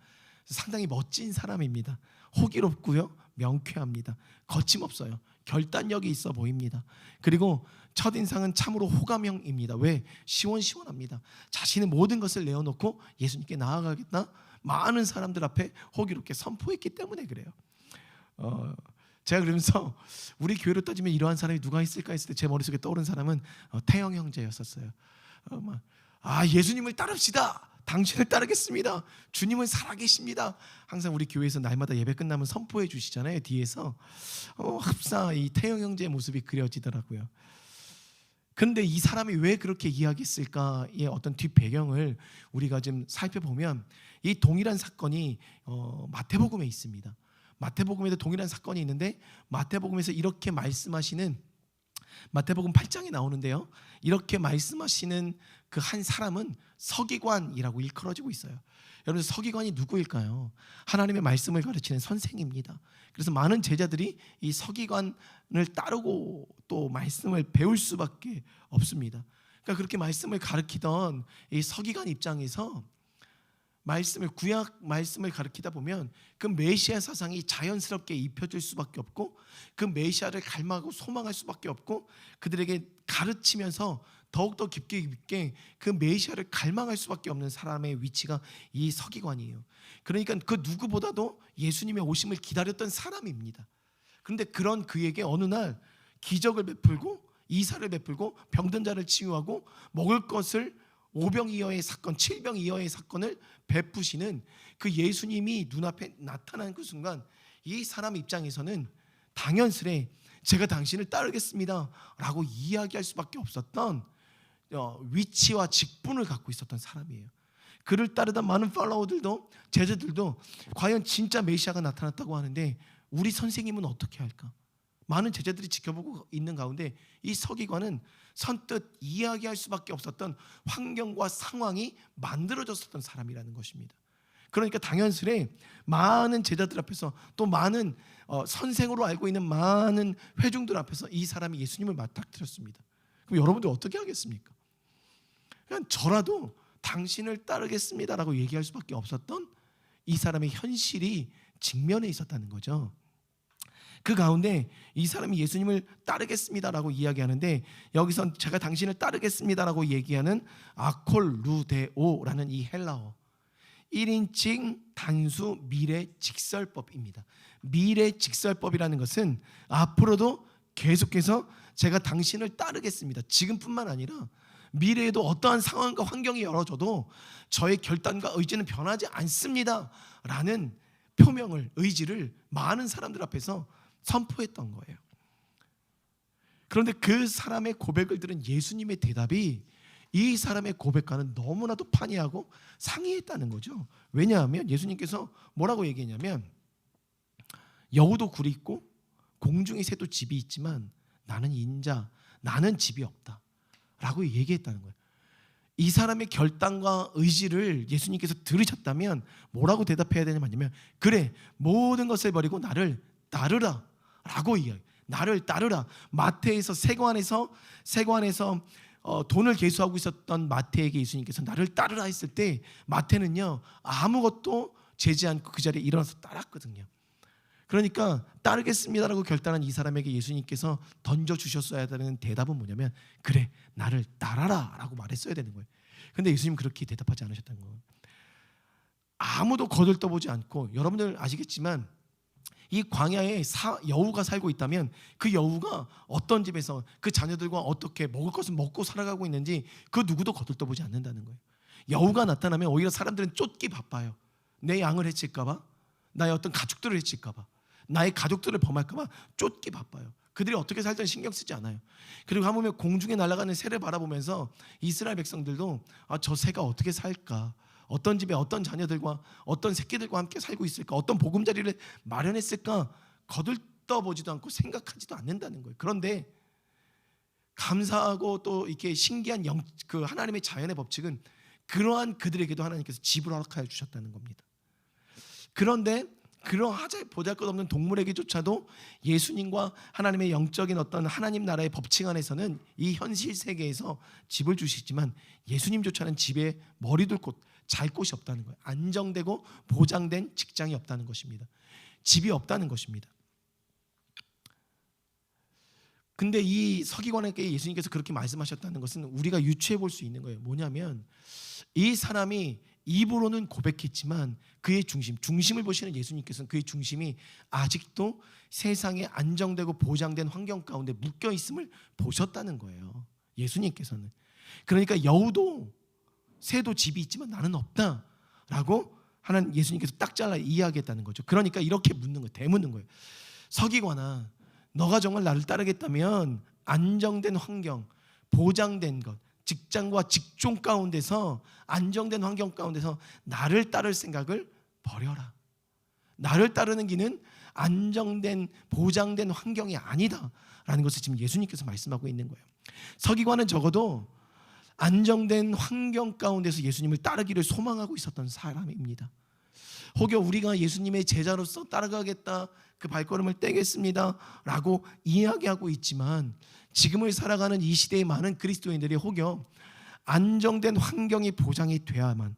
상당히 멋진 사람입니다. 호기롭고요, 명쾌합니다. 거침없어요. 결단력이 있어 보입니다. 그리고 첫인상은 참으로 호감형입니다. 왜? 시원시원합니다. 자신의 모든 것을 내어놓고 예수님께 나아가겠다, 많은 사람들 앞에 호기롭게 선포했기 때문에 그래요. 제가 그러면서 우리 교회로 따지면 이러한 사람이 누가 있을까 했을 때 제 머릿속에 떠오른 사람은 태영 형제였었어요. 예수님을 따릅시다. 당신을 따르겠습니다. 주님은 살아계십니다. 항상 우리 교회에서 날마다 예배 끝나면 선포해 주시잖아요. 뒤에서 흡사 이 태영 형제의 모습이 그려지더라고요. 근데 이 사람이 왜 그렇게 이야기했을까의 어떤 뒷배경을 우리가 좀 살펴보면 이 동일한 사건이 마태복음에 있습니다. 마태복음에도 동일한 사건이 있는데 마태복음에서 이렇게 말씀하시는, 마태복음 8장에 나오는데요, 이렇게 말씀하시는 그 한 사람은 서기관이라고 일컬어지고 있어요. 여러분, 서기관이 누구일까요? 하나님의 말씀을 가르치는 선생입니다. 그래서 많은 제자들이 이 서기관을 따르고 또 말씀을 배울 수밖에 없습니다. 그러니까 그렇게 말씀을 가르치던 이 서기관 입장에서 구약 말씀을 가르치다 보면 그 메시아 사상이 자연스럽게 입혀질 수밖에 없고, 그 메시아를 갈망하고 소망할 수밖에 없고, 그들에게 가르치면서 더욱더 깊게 그 메시아를 갈망할 수밖에 없는 사람의 위치가 이 서기관이에요. 그러니까 그 누구보다도 예수님의 오심을 기다렸던 사람입니다. 그런데 그런 그에게 어느 날 기적을 베풀고 이사를 베풀고 병든 자를 치유하고 먹을 것을 5병이어의 사건, 7병이어의 사건을 베푸시는 그 예수님이 눈앞에 나타난 그 순간 이 사람 입장에서는 당연스레 제가 당신을 따르겠습니다 라고 이야기할 수밖에 없었던 위치와 직분을 갖고 있었던 사람이에요. 그를 따르던 많은 팔로워들도, 제자들도 과연 진짜 메시아가 나타났다고 하는데 우리 선생님은 어떻게 할까? 많은 제자들이 지켜보고 있는 가운데 이 서기관은 선뜻 이야기할 수밖에 없었던 환경과 상황이 만들어졌었던 사람이라는 것입니다. 그러니까 당연스레 많은 제자들 앞에서, 또 많은 선생으로 알고 있는 많은 회중들 앞에서 이 사람이 예수님을 맞닥뜨렸습니다. 그럼 여러분들 어떻게 하겠습니까? 그냥 저라도 당신을 따르겠습니다라고 얘기할 수밖에 없었던 이 사람의 현실이 직면해 있었다는 거죠. 그 가운데 이 사람이 예수님을 따르겠습니다라고 이야기하는데, 여기선 제가 당신을 따르겠습니다라고 얘기하는 아콜루데오라는 이 헬라어 1인칭 단수 미래직설법입니다. 미래직설법이라는 것은 앞으로도 계속해서 제가 당신을 따르겠습니다, 지금뿐만 아니라 미래에도 어떠한 상황과 환경이 열어져도 저의 결단과 의지는 변하지 않습니다 라는 표명을, 의지를 많은 사람들 앞에서 선포했던 거예요. 그런데 그 사람의 고백을 들은 예수님의 대답이 이 사람의 고백과는 너무나도 판이하고 상이했다는 거죠. 왜냐하면 예수님께서 뭐라고 얘기했냐면, 여우도 굴이 있고 공중의 새도 집이 있지만 나는 인자, 나는 집이 없다 라고 얘기했다는 거예요. 이 사람의 결단과 의지를 예수님께서 들으셨다면 뭐라고 대답해야 되냐면, 그래, 모든 것을 버리고 나를 따르라 라고 이야기해요. 나를 따르라. 마태에서 세관에서 돈을 계수하고 있었던 마태에게 예수님께서 나를 따르라 했을 때 마태는요 아무것도 재지 않고 그 자리에 일어나서 따랐거든요. 그러니까 따르겠습니다라고 결단한 이 사람에게 예수님께서 던져주셨어야 되는 대답은 뭐냐면, 그래, 나를 따라라 라고 말했어야 되는 거예요. 근데 예수님 그렇게 대답하지 않으셨다는 거예요. 아무도 거들떠보지 않고, 여러분들 아시겠지만 이 광야에 여우가 살고 있다면 그 여우가 어떤 집에서 그 자녀들과 어떻게 먹을 것을 먹고 살아가고 있는지 그 누구도 거들떠보지 않는다는 거예요. 여우가 나타나면 오히려 사람들은 쫓기 바빠요. 내 양을 해칠까 봐, 나의 어떤 가축들을 해칠까 봐, 나의 가족들을 범할까 봐 쫓기 바빠요. 그들이 어떻게 살든 신경 쓰지 않아요. 그리고 하물며 공중에 날아가는 새를 바라보면서 이스라엘 백성들도 저 새가 어떻게 살까, 어떤 집에 어떤 자녀들과 어떤 새끼들과 함께 살고 있을까, 어떤 보금자리를 마련했을까 거들떠보지도 않고 생각하지도 않는다는 거예요. 그런데 감사하고 또 이렇게 신기한 그 하나님의 자연의 법칙은 그러한 그들에게도 하나님께서 집을 허락하여 주셨다는 겁니다. 그런데 그러하자 보잘것없는 동물에게조차도 예수님과 하나님의 영적인 어떤 하나님 나라의 법칙 안에서는 이 현실 세계에서 집을 주시지만 예수님조차는 집에 머리 둘 곳, 잘 곳이 없다는 거예요. 안정되고 보장된 직장이 없다는 것입니다. 집이 없다는 것입니다. 근데 이 서기관에게 예수님께서 그렇게 말씀하셨다는 것은 우리가 유추해 볼 수 있는 거예요. 뭐냐면 이 사람이 입으로는 고백했지만 그의 중심을 보시는 예수님께서는 그의 중심이 아직도 세상에 안정되고 보장된 환경 가운데 묶여 있음을 보셨다는 거예요. 예수님께서는. 그러니까 여우도 새도 집이 있지만 나는 없다라고 하는 예수님께서 딱 잘라 이야기했다는 거죠. 그러니까 이렇게 묻는 거예요. 대묻는 거예요. 서기관아, 너가 정말 나를 따르겠다면 안정된 환경, 보장된 것, 직장과 직종 가운데서 안정된 환경 가운데서 나를 따를 생각을 버려라. 나를 따르는 길은 안정된 보장된 환경이 아니다라는 것을 지금 예수님께서 말씀하고 있는 거예요. 서기관은 적어도 안정된 환경 가운데서 예수님을 따르기를 소망하고 있었던 사람입니다. 혹여 우리가 예수님의 제자로서 따라가겠다, 그 발걸음을 떼겠습니다 라고 이야기하고 있지만 지금을 살아가는 이 시대의 많은 그리스도인들이 혹여 안정된 환경이 보장이 돼야만,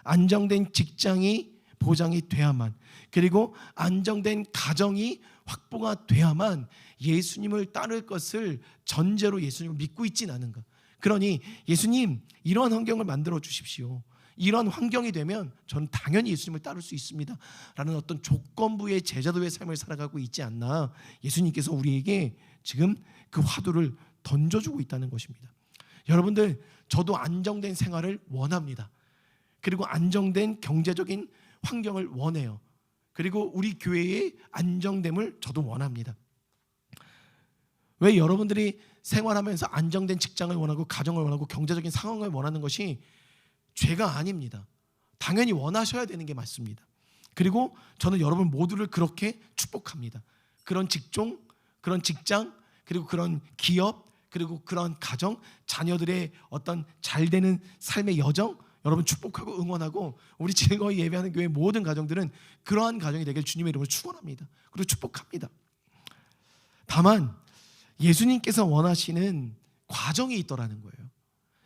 안정된 직장이 보장이 돼야만, 그리고 안정된 가정이 확보가 돼야만 예수님을 따를 것을 전제로 예수님을 믿고 있진 않은가. 그러니 예수님, 이러한 환경을 만들어 주십시오. 이런 환경이 되면 저는 당연히 예수님을 따를 수 있습니다 라는 어떤 조건부의 제자도의 삶을 살아가고 있지 않나. 예수님께서 우리에게 지금 그 화두를 던져주고 있다는 것입니다. 여러분들, 저도 안정된 생활을 원합니다. 그리고 안정된 경제적인 환경을 원해요. 그리고 우리 교회의 안정됨을 저도 원합니다. 왜 여러분들이 생활하면서 안정된 직장을 원하고 가정을 원하고 경제적인 상황을 원하는 것이 죄가 아닙니다. 당연히 원하셔야 되는 게 맞습니다. 그리고 저는 여러분 모두를 그렇게 축복합니다. 그런 직종, 그런 직장, 그리고 그런 기업, 그리고 그런 가정, 자녀들의 어떤 잘되는 삶의 여정, 여러분 축복하고 응원하고 우리 즐거이 예배하는 교회 모든 가정들은 그러한 가정이 되길 주님의 이름으로 축원합니다. 그리고 축복합니다. 다만 예수님께서 원하시는 과정이 있더라는 거예요.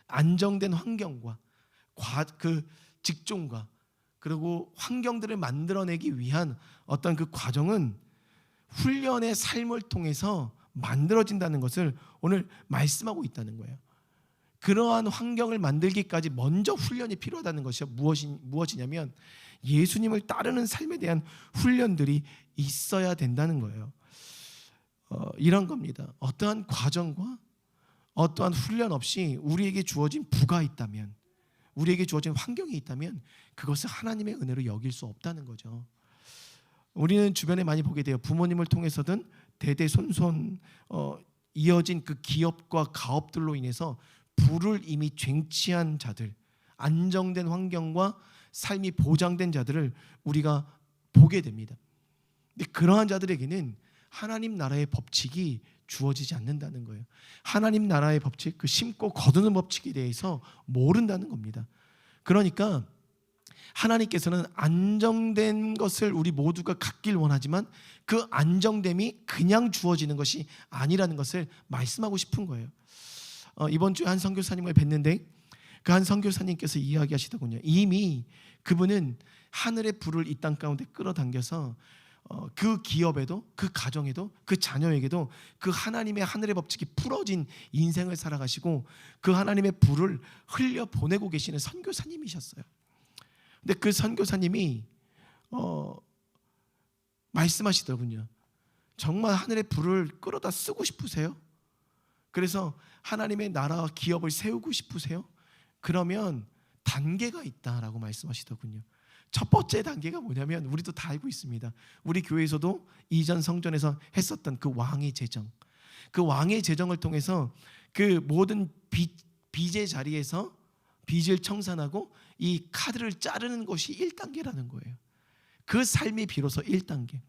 안정된 환경과 그 직종과 그리고 환경들을 만들어내기 위한 어떤 그 과정은 훈련의 삶을 통해서 만들어진다는 것을 오늘 말씀하고 있다는 거예요. 그러한 환경을 만들기까지 먼저 훈련이 필요하다는 것이 무엇이냐면 예수님을 따르는 삶에 대한 훈련들이 있어야 된다는 거예요. 이런 겁니다. 어떠한 과정과 어떠한 훈련 없이 우리에게 주어진 부가 있다면, 우리에게 주어진 환경이 있다면 그것을 하나님의 은혜로 여길 수 없다는 거죠. 우리는 주변에 많이 보게 돼요. 부모님을 통해서든 대대손손 이어진 그 기업과 가업들로 인해서 부를 이미 쟁취한 자들, 안정된 환경과 삶이 보장된 자들을 우리가 보게 됩니다. 근데 그러한 자들에게는 하나님 나라의 법칙이 주어지지 않는다는 거예요. 하나님 나라의 법칙, 그 심고 거두는 법칙에 대해서 모른다는 겁니다. 그러니까 하나님께서는 안정된 것을 우리 모두가 갖길 원하지만 그 안정됨이 그냥 주어지는 것이 아니라는 것을 말씀하고 싶은 거예요. 이번 주에 한 선교사님을 뵀는데 그 한 선교사님께서 이야기하시더군요. 이미 그분은 하늘의 불을 이 땅 가운데 끌어당겨서 그 기업에도, 그 가정에도, 그 자녀에게도 그 하나님의 하늘의 법칙이 풀어진 인생을 살아가시고 그 하나님의 불을 흘려 보내고 계시는 선교사님이셨어요. 근데 그 선교사님이 말씀하시더군요. 정말 하늘의 불을 끌어다 쓰고 싶으세요? 그래서 하나님의 나라와 기업을 세우고 싶으세요? 그러면 단계가 있다라고 말씀하시더군요. 첫 번째 단계가 뭐냐면 우리도 다 알고 있습니다. 우리 교회에서도 이전 성전에서 했었던 그 왕의 제정, 그 왕의 제정을 통해서 그 모든 빚의 자리에서 빚을 청산하고 이 카드를 자르는 것이 1단계라는 거예요. 그 삶이 비로소 1단계.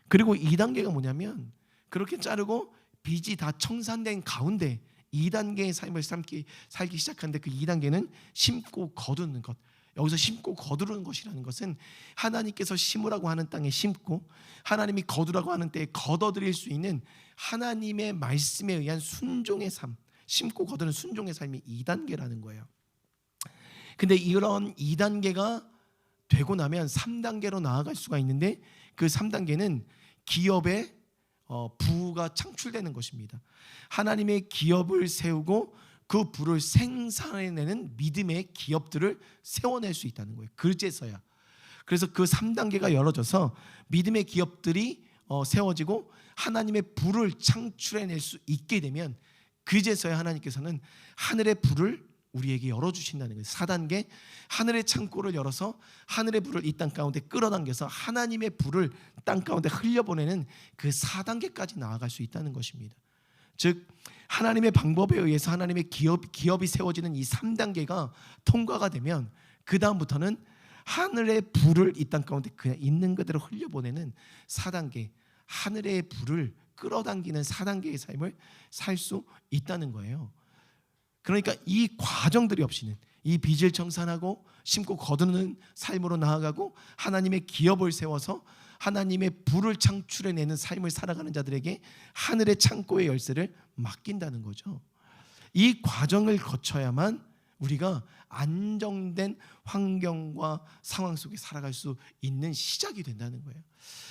그리고 2단계가 뭐냐면 그렇게 자르고 빚이 다 청산된 가운데 2단계의 삶을 살기 시작하는데 그 2단계는 심고 거두는 것. 여기서 심고 거두는 것이라는 것은 하나님께서 심으라고 하는 땅에 심고 하나님이 거두라고 하는 때에 거둬들일 수 있는 하나님의 말씀에 의한 순종의 삶, 심고 거두는 순종의 삶이 2단계라는 거예요. 근데 이런 2단계가 되고 나면 3단계로 나아갈 수가 있는데 그 3단계는 기업의 부가 창출되는 것입니다. 하나님의 기업을 세우고 그 부를 생산해내는 믿음의 기업들을 세워낼 수 있다는 거예요. 그제서야. 그래서 그 3단계가 열어져서 믿음의 기업들이 세워지고 하나님의 부를 창출해낼 수 있게 되면 그제서야 하나님께서는 하늘의 부를 우리에게 열어주신다는 거예요. 4단계 하늘의 창고를 열어서 하늘의 불을 이 땅 가운데 끌어당겨서 하나님의 불을 땅 가운데 흘려보내는 그 4단계까지 나아갈 수 있다는 것입니다. 즉 하나님의 방법에 의해서 하나님의 기업이 세워지는 이 3단계가 통과가 되면 그 다음부터는 하늘의 불을 이 땅 가운데 그냥 있는 그대로 흘려보내는 4단계 하늘의 불을 끌어당기는 4단계의 삶을 살 수 있다는 거예요. 그러니까 이 과정들이 없이는 이 빚을 청산하고 심고 거두는 삶으로 나아가고 하나님의 기업을 세워서 하나님의 부를 창출해내는 삶을 살아가는 자들에게 하늘의 창고의 열쇠를 맡긴다는 거죠. 이 과정을 거쳐야만 우리가 안정된 환경과 상황 속에 살아갈 수 있는 시작이 된다는 거예요.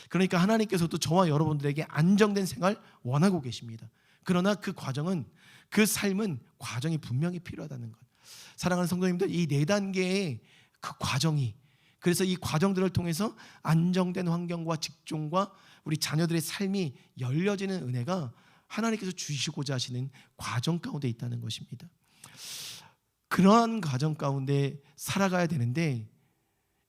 그러니까 하나님께서도 저와 여러분들에게 안정된 생활 원하고 계십니다. 그러나 그 과정은 그 삶은 과정이 분명히 필요하다는 것. 사랑하는 성도님들, 이 4단계의 그 과정이 그래서 이 과정들을 통해서 안정된 환경과 직종과 우리 자녀들의 삶이 열려지는 은혜가 하나님께서 주시고자 하시는 과정 가운데 있다는 것입니다. 그러한 과정 가운데 살아가야 되는데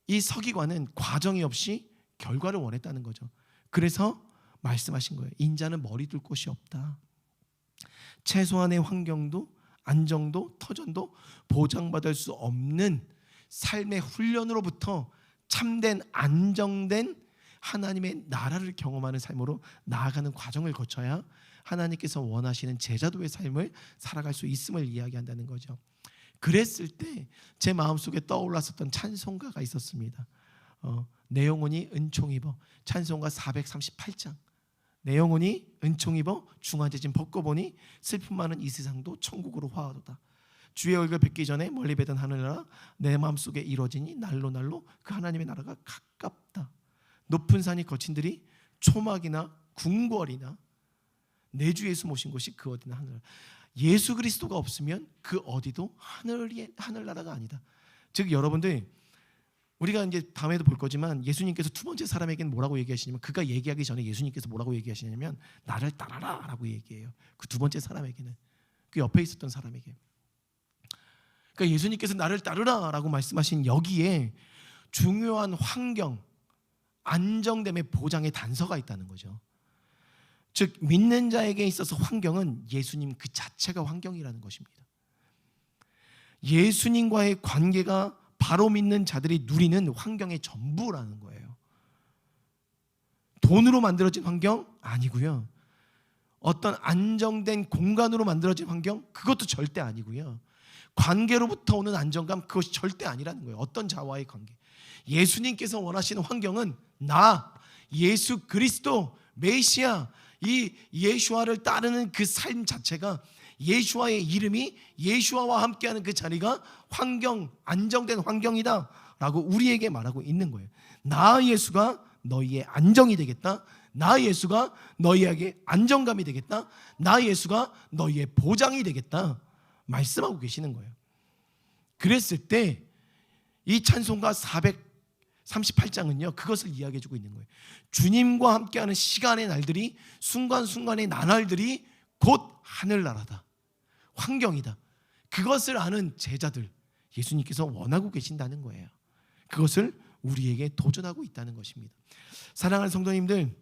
이 서기관은 과정이 없이 결과를 원했다는 거죠. 그래서 말씀하신 거예요. 인자는 머리 둘 곳이 없다. 최소한의 환경도 안정도 터전도 보장받을 수 없는 삶의 훈련으로부터 참된 안정된 하나님의 나라를 경험하는 삶으로 나아가는 과정을 거쳐야 하나님께서 원하시는 제자도의 삶을 살아갈 수 있음을 이야기한다는 거죠. 그랬을 때 제 마음속에 떠올랐었던 찬송가가 있었습니다. 내 영혼이 은총 입어 찬송가 438장. 내 영혼이 은총 입어 중화제진 벗고 보니 슬픔 많은 이 세상도 천국으로 화하도다. 주의 얼굴 뵙기 전에 멀리 뵈던 하늘나라 내 마음속에 이루어지니 날로 날로 그 하나님의 나라가 가깝다. 높은 산이 거친들이 초막이나 궁궐이나 내 주 예수 모신 곳이 그 어디나 하늘나라. 예수 그리스도가 없으면 그 어디도 하늘나라가 아니다. 즉 여러분들 우리가 이제 다음에도 볼 거지만 예수님께서 두 번째 사람에게는 뭐라고 얘기하시냐면 그가 얘기하기 전에 예수님께서 뭐라고 얘기하시냐면 나를 따라라 라고 얘기해요. 그 두 번째 사람에게는 그 옆에 있었던 사람에게. 그러니까 예수님께서 나를 따르라 라고 말씀하신 여기에 중요한 환경 안정됨의 보장의 단서가 있다는 거죠. 즉 믿는 자에게 있어서 환경은 예수님 그 자체가 환경이라는 것입니다. 예수님과의 관계가 바로 믿는 자들이 누리는 환경의 전부라는 거예요. 돈으로 만들어진 환경? 아니고요. 어떤 안정된 공간으로 만들어진 환경? 그것도 절대 아니고요. 관계로부터 오는 안정감? 그것이 절대 아니라는 거예요. 어떤 자와의 관계. 예수님께서 원하시는 환경은 나, 예수 그리스도, 메시아, 이 예수와를 따르는 그 삶 자체가 예수와의 이름이 예수와와 함께하는 그 자리가 환경, 안정된 환경이다 라고 우리에게 말하고 있는 거예요. 나 예수가 너희의 안정이 되겠다. 나 예수가 너희에게 안정감이 되겠다. 나 예수가 너희의 보장이 되겠다 말씀하고 계시는 거예요. 그랬을 때 이 찬송가 438장은요 그것을 이야기해주고 있는 거예요. 주님과 함께하는 시간의 날들이 순간순간의 나날들이 곧 하늘나라다. 환경이다. 그것을 아는 제자들 예수님께서 원하고 계신다는 거예요. 그것을 우리에게 도전하고 있다는 것입니다. 사랑하는 성도님들,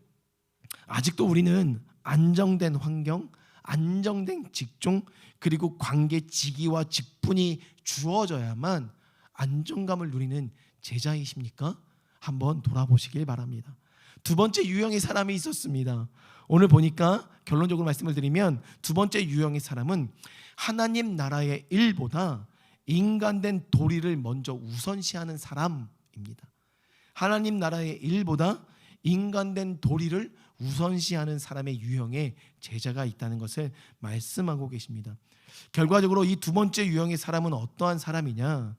아직도 우리는 안정된 환경, 안정된 직종, 그리고 관계 직위와 직분이 주어져야만 안정감을 누리는 제자이십니까? 한번 돌아보시길 바랍니다. 두 번째 유형의 사람이 있었습니다. 오늘 보니까 결론적으로 말씀을 드리면 두 번째 유형의 사람은 하나님 나라의 일보다 인간된 도리를 먼저 우선시하는 사람입니다. 하나님 나라의 일보다 인간된 도리를 우선시하는 사람의 유형의 제자가 있다는 것을 말씀하고 계십니다. 결과적으로 이 두 번째 유형의 사람은 어떠한 사람이냐?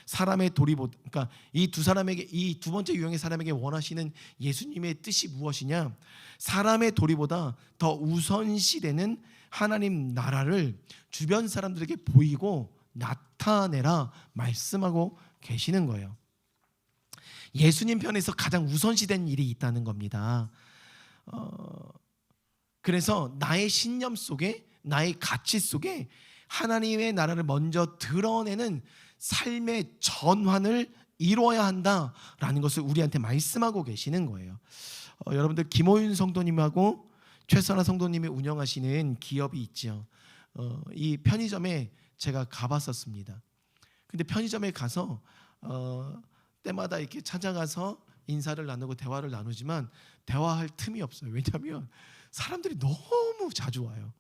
사람의 도리보다, 그러니까 이 두 번째 유형의 사람에게 원하시는 예수님의 뜻이 무엇이냐? 사람의 도리보다 더 우선시되는 하나님 나라를 주변 사람들에게 보이고 나타내라 말씀하고 계시는 거예요. 예수님 편에서 가장 우선시된 일이 있다는 겁니다. 그래서 나의 신념 속에, 나의 가치 속에 하나님의 나라를 먼저 드러내는 삶의 전환을 이루어야 한다라는 것을 우리한테 말씀하고 계시는 거예요. 여러분들 김호윤 성도님하고 최선아 성도님이 운영하시는 기업이 있죠. 이 편의점에 제가 가봤었습니다. 근데 편의점에 가서 때마다 이렇게 찾아가서 인사를 나누고 대화를 나누지만 대화할 틈이 없어요. 왜냐하면 사람들이 너무 자주 와요.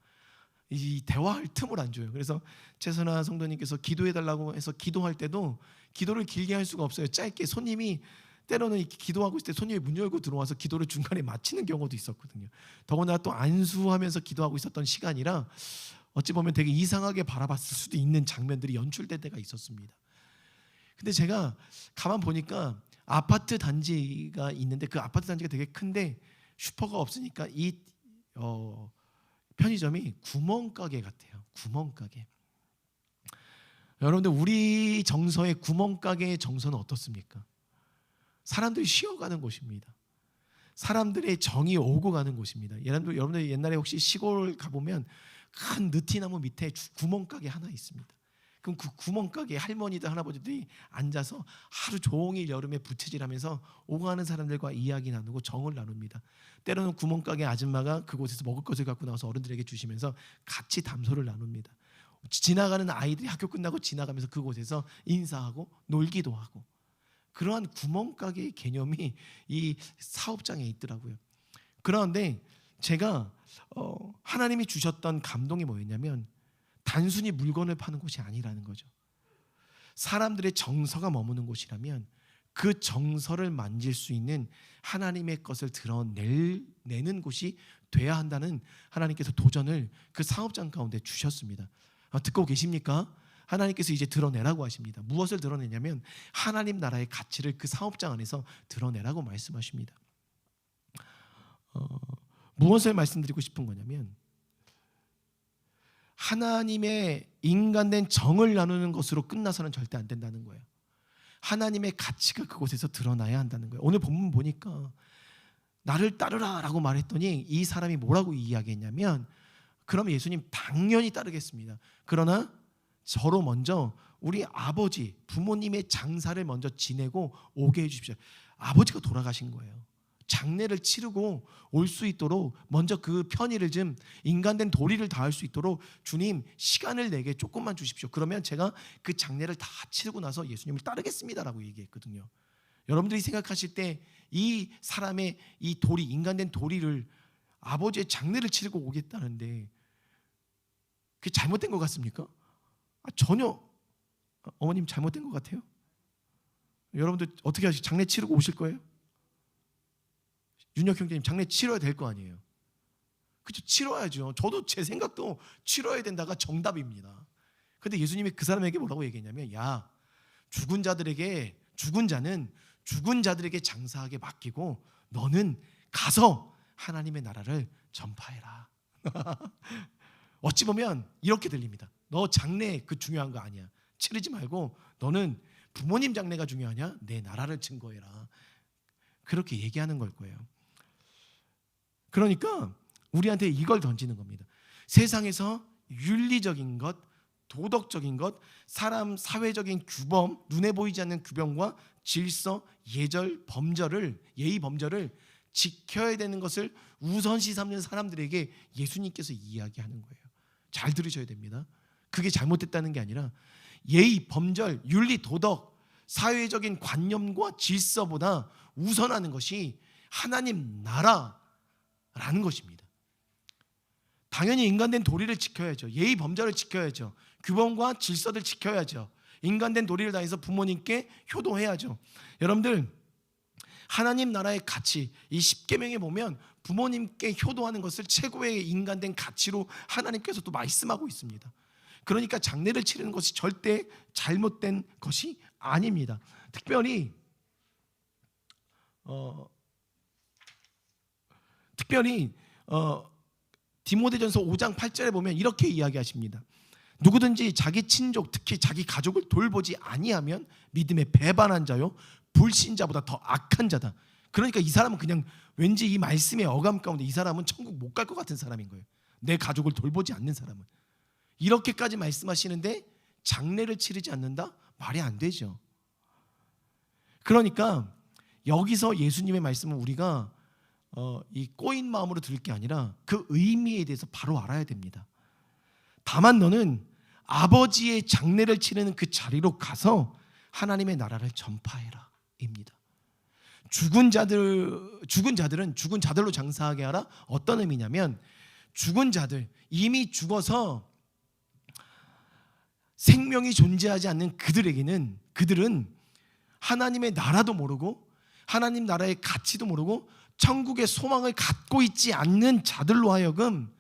이 대화할 틈을 안 줘요. 그래서 최선아 성도님께서 기도해달라고 해서 기도할 때도 기도를 길게 할 수가 없어요. 짧게 손님이 때로는 이렇게 기도하고 있을 때 손님이 문 열고 들어와서 기도를 중간에 마치는 경우도 있었거든요. 더구나 또 안수하면서 기도하고 있었던 시간이라 어찌 보면 되게 이상하게 바라봤을 수도 있는 장면들이 연출될 때가 있었습니다. 근데 제가 가만 보니까 아파트 단지가 있는데 그 아파트 단지가 되게 큰데 슈퍼가 없으니까 이 편의점이 구멍가게 같아요. 구멍가게. 여러분들 우리 정서의 구멍가게의 정서는 어떻습니까? 사람들이 쉬어가는 곳입니다. 사람들의 정이 오고 가는 곳입니다. 여러분들 옛날에 혹시 시골 가보면 큰 느티나무 밑에 구멍가게 하나 있습니다. 그럼 그 구멍가게 할머니들 할아버지들이 앉아서 하루 종일 여름에 부채질하면서 오고 가는 사람들과 이야기 나누고 정을 나눕니다. 때로는 구멍가게 아줌마가 그곳에서 먹을 것을 갖고 나와서 어른들에게 주시면서 같이 담소를 나눕니다. 지나가는 아이들이 학교 끝나고 지나가면서 그곳에서 인사하고 놀기도 하고, 그러한 구멍가게의 개념이 이 사업장에 있더라고요. 그런데 제가 하나님이 주셨던 감동이 뭐였냐면 단순히 물건을 파는 곳이 아니라는 거죠. 사람들의 정서가 머무는 곳이라면 그 정서를 만질 수 있는 하나님의 것을 드러내는 곳이 돼야 한다는 하나님께서 도전을 그 사업장 가운데 주셨습니다. 듣고 계십니까? 하나님께서 이제 드러내라고 하십니다. 무엇을 드러내냐면 하나님 나라의 가치를 그 사업장 안에서 드러내라고 말씀하십니다. 무엇을 말씀드리고 싶은 거냐면 하나님의 인간된 정을 나누는 것으로 끝나서는 절대 안 된다는 거예요. 하나님의 가치가 그곳에서 드러나야 한다는 거예요. 오늘 본문 보니까 나를 따르라 라고 말했더니 이 사람이 뭐라고 이야기했냐면, 그럼 예수님 당연히 따르겠습니다. 그러나 저로 먼저 우리 아버지 부모님의 장사를 먼저 지내고 오게 해주십시오. 아버지가 돌아가신 거예요. 장례를 치르고 올 수 있도록 먼저 그 편의를 좀 인간된 도리를 다할 수 있도록 주님 시간을 내게 조금만 주십시오. 그러면 제가 그 장례를 다 치르고 나서 예수님을 따르겠습니다라고 얘기했거든요. 여러분들이 생각하실 때 이 사람의 이 도리, 인간된 도리를 아버지의 장례를 치르고 오겠다는데 그게 잘못된 것 같습니까? 전혀. 어머님 잘못된 것 같아요? 여러분들 어떻게 하시죠? 장례 치르고 오실 거예요? 윤혁 형제님 장례 치러야 될 거 아니에요? 그렇죠? 치러야죠. 저도 제 생각도 치러야 된다가 정답입니다. 그런데 예수님이 그 사람에게 뭐라고 얘기했냐면, 야, 죽은 자는 죽은 자들에게 장사하게 맡기고 너는 가서 하나님의 나라를 전파해라. 어찌 보면 이렇게 들립니다. 너 장례 그 중요한 거 아니야. 치르지 말고 너는 부모님 장례가 중요하냐? 내 나라를 증거해라. 그렇게 얘기하는 걸 거예요. 그러니까 우리한테 이걸 던지는 겁니다. 세상에서 윤리적인 것, 도덕적인 것, 사람 사회적인 규범, 눈에 보이지 않는 규범과 질서, 예의 범절을 지켜야 되는 것을 우선시 삼는 사람들에게 예수님께서 이야기하는 거예요. 잘 들으셔야 됩니다. 그게 잘못됐다는 게 아니라 예의, 범절, 윤리, 도덕, 사회적인 관념과 질서보다 우선하는 것이 하나님 나라라는 것입니다. 당연히 인간된 도리를 지켜야죠. 예의 범절을 지켜야죠. 규범과 질서를 지켜야죠. 인간된 도리를 다해서 부모님께 효도해야죠. 여러분들, 하나님 나라의 가치, 이 십계명에 보면 부모님께 효도하는 것을 최고의 인간된 가치로 하나님께서 또 말씀하고 있습니다. 그러니까 장례를 치르는 것이 절대 잘못된 것이 아닙니다. 특별히 디모데전서 5장 8절에 보면 이렇게 이야기하십니다. 누구든지 자기 친족, 특히 자기 가족을 돌보지 아니하면 믿음에 배반한 자요 불신자보다 더 악한 자다. 그러니까 이 사람은 그냥 왠지 이 말씀의 어감 가운데 이 사람은 천국 못 갈 것 같은 사람인 거예요. 내 가족을 돌보지 않는 사람은. 이렇게까지 말씀하시는데 장례를 치르지 않는다? 말이 안 되죠. 그러니까 여기서 예수님의 말씀은 우리가 이 꼬인 마음으로 들을 게 아니라 그 의미에 대해서 바로 알아야 됩니다. 다만 너는 아버지의 장례를 치르는 그 자리로 가서 하나님의 나라를 전파해라 입니다. 죽은 자들은 죽은 자들로 장사하게 하라. 어떤 의미냐면 죽은 자들, 이미 죽어서 생명이 존재하지 않는 그들은 하나님의 나라도 모르고 하나님 나라의 가치도 모르고 천국의 소망을 갖고 있지 않는 자들로 하여금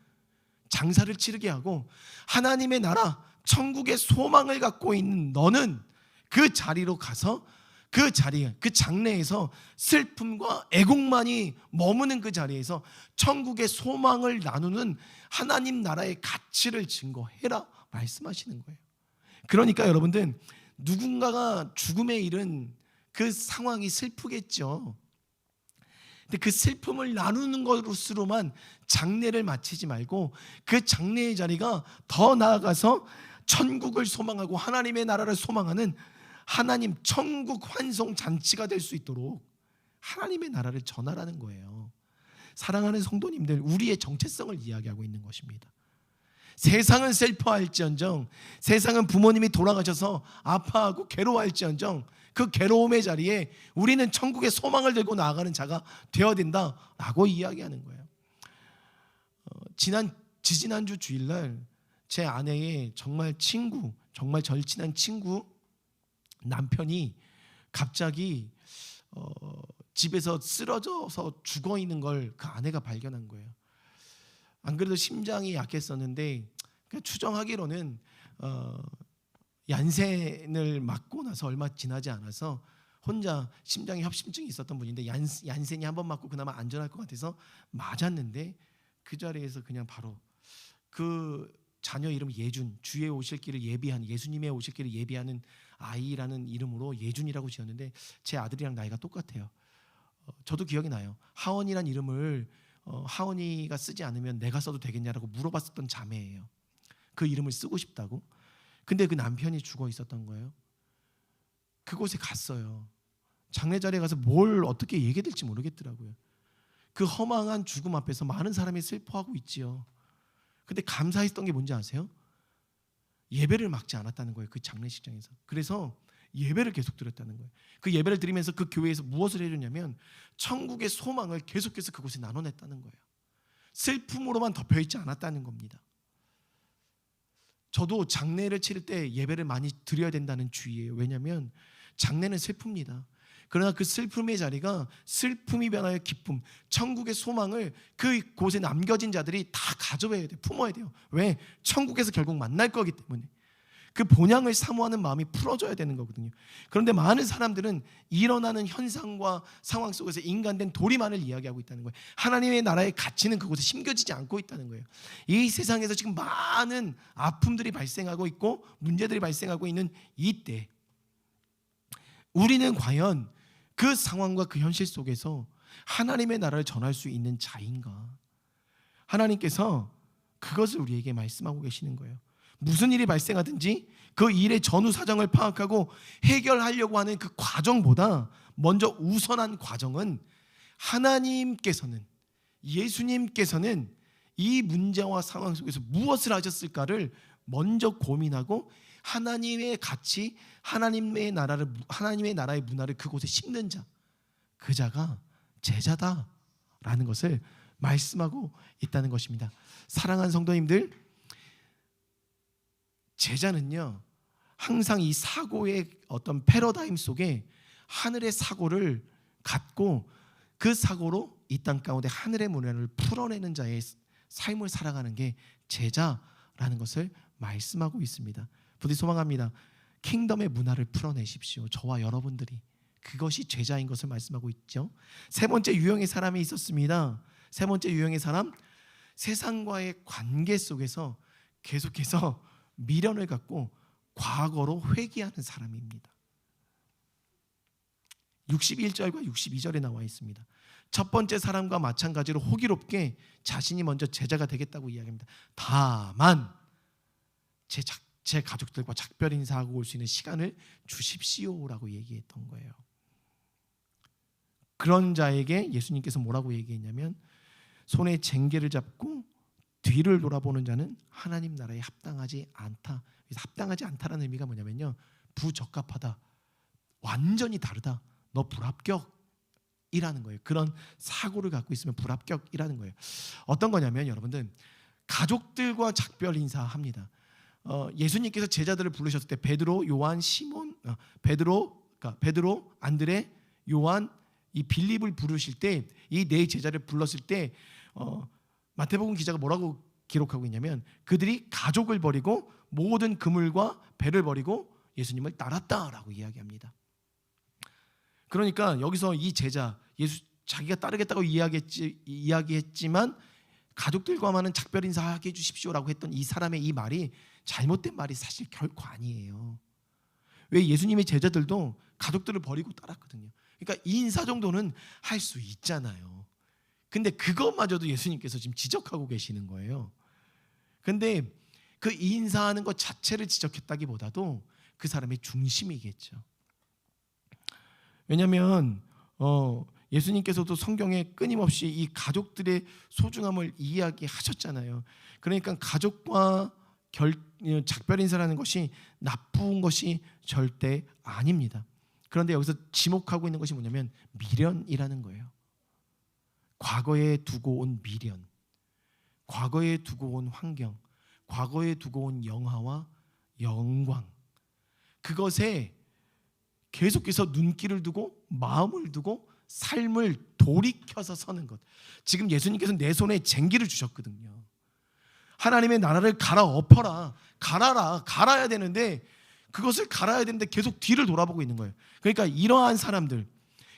장사를 치르게 하고, 하나님의 나라 천국의 소망을 갖고 있는 너는 그 자리로 가서 그 장례에서 슬픔과 애곡만이 머무는 그 자리에서 천국의 소망을 나누는 하나님 나라의 가치를 증거해라 말씀하시는 거예요. 그러니까 여러분들, 누군가가 죽음에 이른 그 상황이 슬프겠죠. 근데 그 슬픔을 나누는 것으로만 장례를 마치지 말고 그 장례의 자리가 더 나아가서 천국을 소망하고 하나님의 나라를 소망하는 하나님 천국 환송 잔치가 될 수 있도록 하나님의 나라를 전하라는 거예요. 사랑하는 성도님들, 우리의 정체성을 이야기하고 있는 것입니다. 세상은 슬퍼할지언정, 세상은 부모님이 돌아가셔서 아파하고 괴로워할지언정 그 괴로움의 자리에 우리는 천국의 소망을 들고 나아가는 자가 되어야 된다라고 이야기하는 거예요. 지난주 주일날 제 아내의 정말 절친한 친구 남편이 갑자기 집에서 쓰러져서 죽어 있는 걸 그 아내가 발견한 거예요. 안 그래도 심장이 약했었는데 추정하기로는 얀센을 맞고 나서 얼마 지나지 않아서 혼자 심장에 협심증이 있었던 분인데 얀센이 한번 맞고 그나마 안전할 것 같아서 맞았는데 그 자리에서 그냥 바로 그 자녀 이름 예준, 주의 오실 길을 예비하는, 예수님의 오실 길을 예비하는 아이라는 이름으로 예준이라고 지었는데 제 아들이랑 나이가 똑같아요. 저도 기억이 나요. 하원이란 이름을 하원이가 쓰지 않으면 내가 써도 되겠냐라고 물어봤었던 자매예요. 그 이름을 쓰고 싶다고. 근데 그 남편이 죽어 있었던 거예요. 그곳에 갔어요. 장례 자리에 가서 뭘 어떻게 얘기해야 될지 모르겠더라고요. 그 허망한 죽음 앞에서 많은 사람이 슬퍼하고 있지요. 근데 감사했던 게 뭔지 아세요? 예배를 막지 않았다는 거예요. 그 장례식장에서. 그래서 예배를 계속 드렸다는 거예요. 그 예배를 드리면서 그 교회에서 무엇을 해줬냐면 천국의 소망을 계속해서 그곳에 나눠냈다는 거예요. 슬픔으로만 덮여있지 않았다는 겁니다. 저도 장례를 치를 때 예배를 많이 드려야 된다는 주의예요. 왜냐하면 장례는 슬픕니다. 그러나 그 슬픔의 자리가 슬픔이 변하여 기쁨, 천국의 소망을 그곳에 남겨진 자들이 다 가져와야 돼요. 품어야 돼요. 왜? 천국에서 결국 만날 거기 때문에. 그 본향을 사모하는 마음이 풀어져야 되는 거거든요. 그런데 많은 사람들은 일어나는 현상과 상황 속에서 인간된 도리만을 이야기하고 있다는 거예요. 하나님의 나라의 가치는 그곳에 심겨지지 않고 있다는 거예요. 이 세상에서 지금 많은 아픔들이 발생하고 있고 문제들이 발생하고 있는 이때 우리는 과연 그 상황과 그 현실 속에서 하나님의 나라를 전할 수 있는 자인가? 하나님께서 그것을 우리에게 말씀하고 계시는 거예요. 무슨 일이 발생하든지 그 일의 전후 사정을 파악하고 해결하려고 하는 그 과정보다 먼저 우선한 과정은 예수님께서는 이 문제와 상황 속에서 무엇을 하셨을까를 먼저 고민하고 하나님의 가치, 하나님의 나라의 문화를 그곳에 심는 자, 그 자가 제자다라는 것을 말씀하고 있다는 것입니다. 사랑하는 성도님들, 제자는요 항상 이 사고의 어떤 패러다임 속에 하늘의 사고를 갖고 그 사고로 이 땅 가운데 하늘의 문화를 풀어내는 자의 삶을 살아가는 게 제자라는 것을 말씀하고 있습니다. 부디 소망합니다. 킹덤의 문화를 풀어내십시오. 저와 여러분들이 그것이 제자인 것을 말씀하고 있죠. 세 번째 유형의 사람이 있었습니다. 세 번째 유형의 사람, 세상과의 관계 속에서 계속해서 미련을 갖고 과거로 회귀하는 사람입니다. 61절과 62절에 나와 있습니다. 첫 번째 사람과 마찬가지로 호기롭게 자신이 먼저 제자가 되겠다고 이야기합니다. 다만 제 가족들과 작별 인사하고 올 수 있는 시간을 주십시오라고 얘기했던 거예요. 그런 자에게 예수님께서 뭐라고 얘기했냐면, 손에 쟁개를 잡고 뒤를 돌아보는 자는 하나님 나라에 합당하지 않다. 그래서 합당하지 않다라는 의미가 뭐냐면요, 부적합하다, 완전히 다르다, 너 불합격이라는 거예요. 그런 사고를 갖고 있으면 불합격이라는 거예요. 어떤 거냐면 여러분들, 가족들과 작별 인사합니다. 예수님께서 제자들을 부르셨을 때 베드로, 요한, 시몬, 베드로, 안드레, 요한, 이 빌립을 부르실 때, 이 네 제자를 불렀을 때 마태복음 기자가 뭐라고 기록하고 있냐면, 그들이 가족을 버리고 모든 그물과 배를 버리고 예수님을 따랐다라고 이야기합니다. 그러니까 여기서 이 제자, 예수 자기가 따르겠다고 이야기했지만 가족들과만은 작별 인사하게 해주십시오라고 했던 이 사람의 이 말이 잘못된 말이 사실 결코 아니에요. 왜? 예수님의 제자들도 가족들을 버리고 따랐거든요. 그러니까 이 인사 정도는 할 수 있잖아요. 근데 그것마저도 예수님께서 지금 지적하고 계시는 거예요. 근데 그 인사하는 것 자체를 지적했다기보다도 그 사람의 중심이겠죠. 왜냐하면 예수님께서도 성경에 끊임없이 이 가족들의 소중함을 이야기하셨잖아요. 그러니까 가족과 작별 인사라는 것이 나쁜 것이 절대 아닙니다. 그런데 여기서 지목하고 있는 것이 뭐냐면 미련이라는 거예요. 과거에 두고 온 미련, 과거에 두고 온 환경, 과거에 두고 온 영화와 영광, 그것에 계속해서 눈길을 두고 마음을 두고 삶을 돌이켜서 서는 것. 지금 예수님께서 내 손에 쟁기를 주셨거든요. 하나님의 나라를 갈아엎어라, 갈아야 되는데 그것을 갈아야 되는데 계속 뒤를 돌아보고 있는 거예요. 그러니까 이러한 사람들,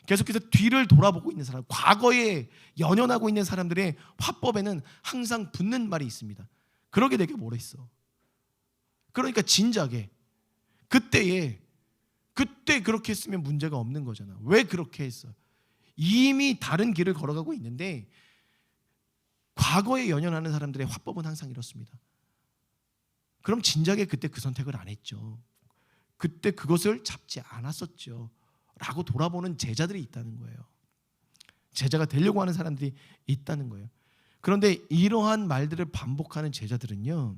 계속해서 뒤를 돌아보고 있는 사람, 과거에 연연하고 있는 사람들의 화법에는 항상 붙는 말이 있습니다. 그러게 내게 뭘 했어? 그러니까 진작에 그때 그렇게 했으면 문제가 없는 거잖아. 왜 그렇게 했어? 이미 다른 길을 걸어가고 있는데 과거에 연연하는 사람들의 화법은 항상 이렇습니다. 그럼 진작에 그때 그 선택을 안 했죠. 그때 그것을 잡지 않았었죠. 라고 돌아보는 제자들이 있다는 거예요. 제자가 되려고 하는 사람들이 있다는 거예요. 그런데 이러한 말들을 반복하는 제자들은요,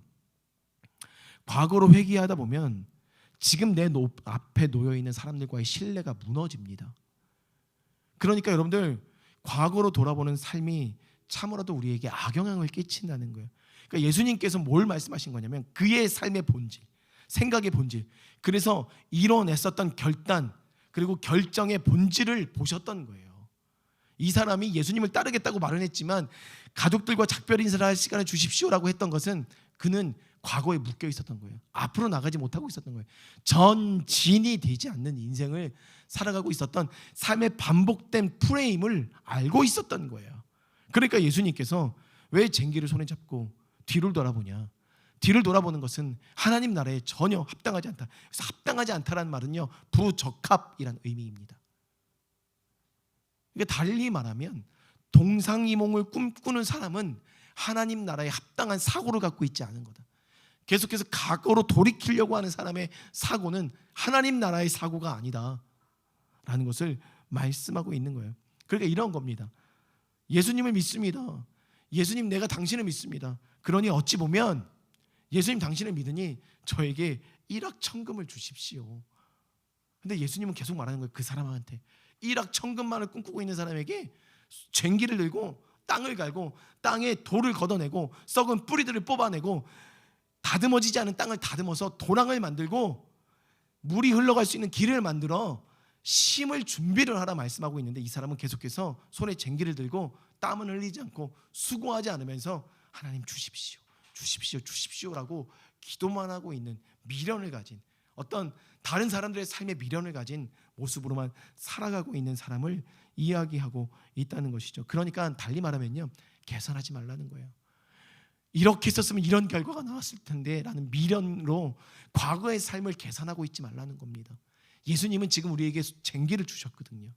과거로 회귀하다 보면 지금 내 앞에 놓여 있는 사람들과의 신뢰가 무너집니다. 그러니까 여러분들, 과거로 돌아보는 삶이 참으로도 우리에게 악영향을 끼친다는 거예요. 그러니까 예수님께서 뭘 말씀하신 거냐면 그의 삶의 본질, 생각의 본질, 그래서 이뤄냈었던 결단 그리고 결정의 본질을 보셨던 거예요. 이 사람이 예수님을 따르겠다고 말은 했지만 가족들과 작별 인사를 할 시간을 주십시오라고 했던 것은 그는 과거에 묶여 있었던 거예요. 앞으로 나가지 못하고 있었던 거예요. 전진이 되지 않는 인생을 살아가고 있었던 삶의 반복된 프레임을 알고 있었던 거예요. 그러니까 예수님께서 왜 쟁기를 손에 잡고 뒤를 돌아보냐? 뒤를 돌아보는 것은 하나님 나라에 전혀 합당하지 않다. 그래서 합당하지 않다라는 말은요, 부적합이라는 의미입니다. 그러니까 달리 말하면 동상이몽을 꿈꾸는 사람은 하나님 나라에 합당한 사고를 갖고 있지 않은 거다. 계속해서 과거로 돌이키려고 하는 사람의 사고는 하나님 나라의 사고가 아니다 라는 것을 말씀하고 있는 거예요. 그러니까 이런 겁니다. 예수님을 믿습니다. 예수님, 내가 당신을 믿습니다. 그러니 어찌 보면 예수님 당신을 믿으니 저에게 일확천금을 주십시오. 근데 예수님은 계속 말하는 거예요. 그 사람한테 일확천금만을 꿈꾸고 있는 사람에게 쟁기를 들고 땅을 갈고 땅에 돌을 걷어내고 썩은 뿌리들을 뽑아내고 다듬어지지 않은 땅을 다듬어서 도랑을 만들고 물이 흘러갈 수 있는 길을 만들어 심을 준비를 하라 말씀하고 있는데, 이 사람은 계속해서 손에 쟁기를 들고 땀은 흘리지 않고 수고하지 않으면서 하나님 주십시오, 주십시오, 주십시오라고 기도만 하고 있는, 미련을 가진, 어떤 다른 사람들의 삶에 미련을 가진 모습으로만 살아가고 있는 사람을 이야기하고 있다는 것이죠. 그러니까 달리 말하면요, 계산하지 말라는 거예요. 이렇게 했었으면 이런 결과가 나왔을 텐데 라는 미련으로 과거의 삶을 계산하고 있지 말라는 겁니다. 예수님은 지금 우리에게 쟁기를 주셨거든요.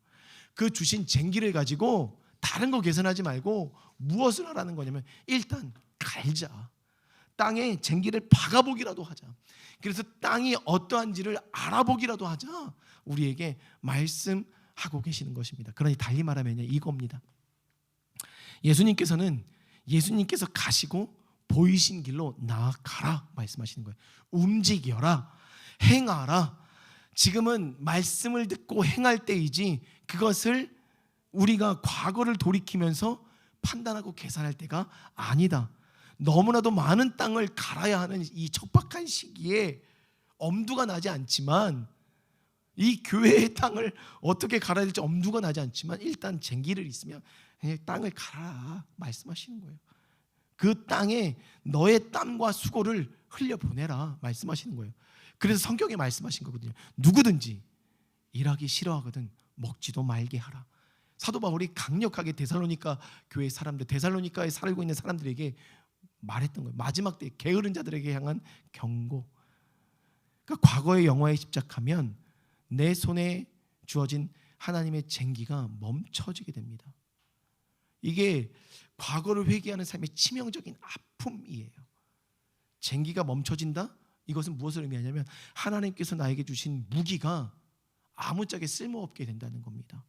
그 주신 쟁기를 가지고 다른 거 계산하지 말고 무엇을 하라는 거냐면, 일단 갈자, 땅에 쟁기를 박아보기라도 하자. 그래서 땅이 어떠한지를 알아보기라도 하자, 우리에게 말씀하고 계시는 것입니다. 그러니 달리 말하면 이겁니다. 예수님께서 가시고 보이신 길로 나아가라 말씀하시는 거예요. 움직여라, 행하라. 지금은 말씀을 듣고 행할 때이지, 그것을 우리가 과거를 돌이키면서 판단하고 계산할 때가 아니다. 너무나도 많은 땅을 갈아야 하는 이 척박한 시기에 엄두가 나지 않지만, 이 교회의 땅을 어떻게 갈아야 될지 엄두가 나지 않지만, 일단 쟁기를 있으면 그냥 땅을 갈아라 말씀하시는 거예요. 그 땅에 너의 땀과 수고를 흘려보내라 말씀하시는 거예요. 그래서 성경에 말씀하신 거거든요. 누구든지 일하기 싫어하거든 먹지도 말게 하라. 사도 바울이 강력하게 데살로니가 교회 사람들, 데살로니가에 살고 있는 사람들에게 말했던 거예요. 마지막 때 게으른 자들에게 향한 경고. 그러니까 과거의 영화에 집착하면 내 손에 주어진 하나님의 쟁기가 멈춰지게 됩니다. 이게 과거를 회개하는 삶의 치명적인 아픔이에요. 쟁기가 멈춰진다? 이것은 무엇을 의미하냐면, 하나님께서 나에게 주신 무기가 아무짝에 쓸모없게 된다는 겁니다.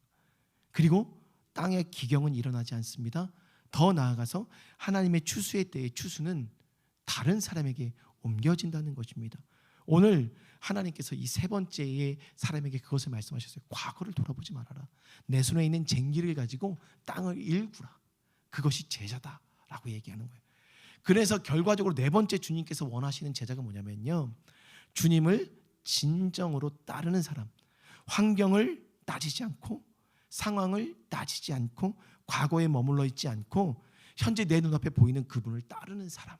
그리고 땅의 기경은 일어나지 않습니다. 더 나아가서 하나님의 추수의 때의 추수는 다른 사람에게 옮겨진다는 것입니다. 오늘 하나님께서 이 세 번째의 사람에게 그것을 말씀하셨어요. 과거를 돌아보지 말아라. 내 손에 있는 쟁기를 가지고 땅을 일구라. 그것이 제자다라고 얘기하는 거예요. 그래서 결과적으로 네 번째 주님께서 원하시는 제자가 뭐냐면요, 주님을 진정으로 따르는 사람. 환경을 따지지 않고, 상황을 따지지 않고, 과거에 머물러 있지 않고, 현재 내 눈앞에 보이는 그분을 따르는 사람.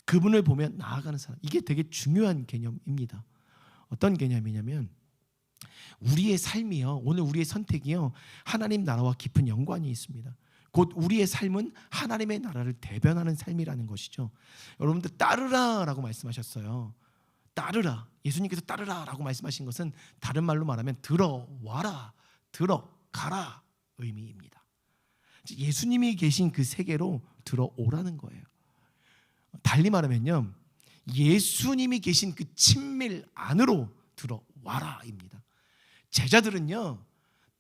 그분을 보면 나아가는 사람. 이게 되게 중요한 개념입니다. 어떤 개념이냐면, 우리의 삶이요, 오늘 우리의 선택이요, 하나님 나라와 깊은 연관이 있습니다. 곧 우리의 삶은 하나님의 나라를 대변하는 삶이라는 것이죠. 여러분들 따르라라고 말씀하셨어요. 따르라, 예수님께서 따르라라고 말씀하신 것은 다른 말로 말하면 들어와라, 들어가라 의미입니다. 예수님이 계신 그 세계로 들어오라는 거예요. 달리 말하면요, 예수님이 계신 그 친밀 안으로 들어와라입니다. 제자들은요,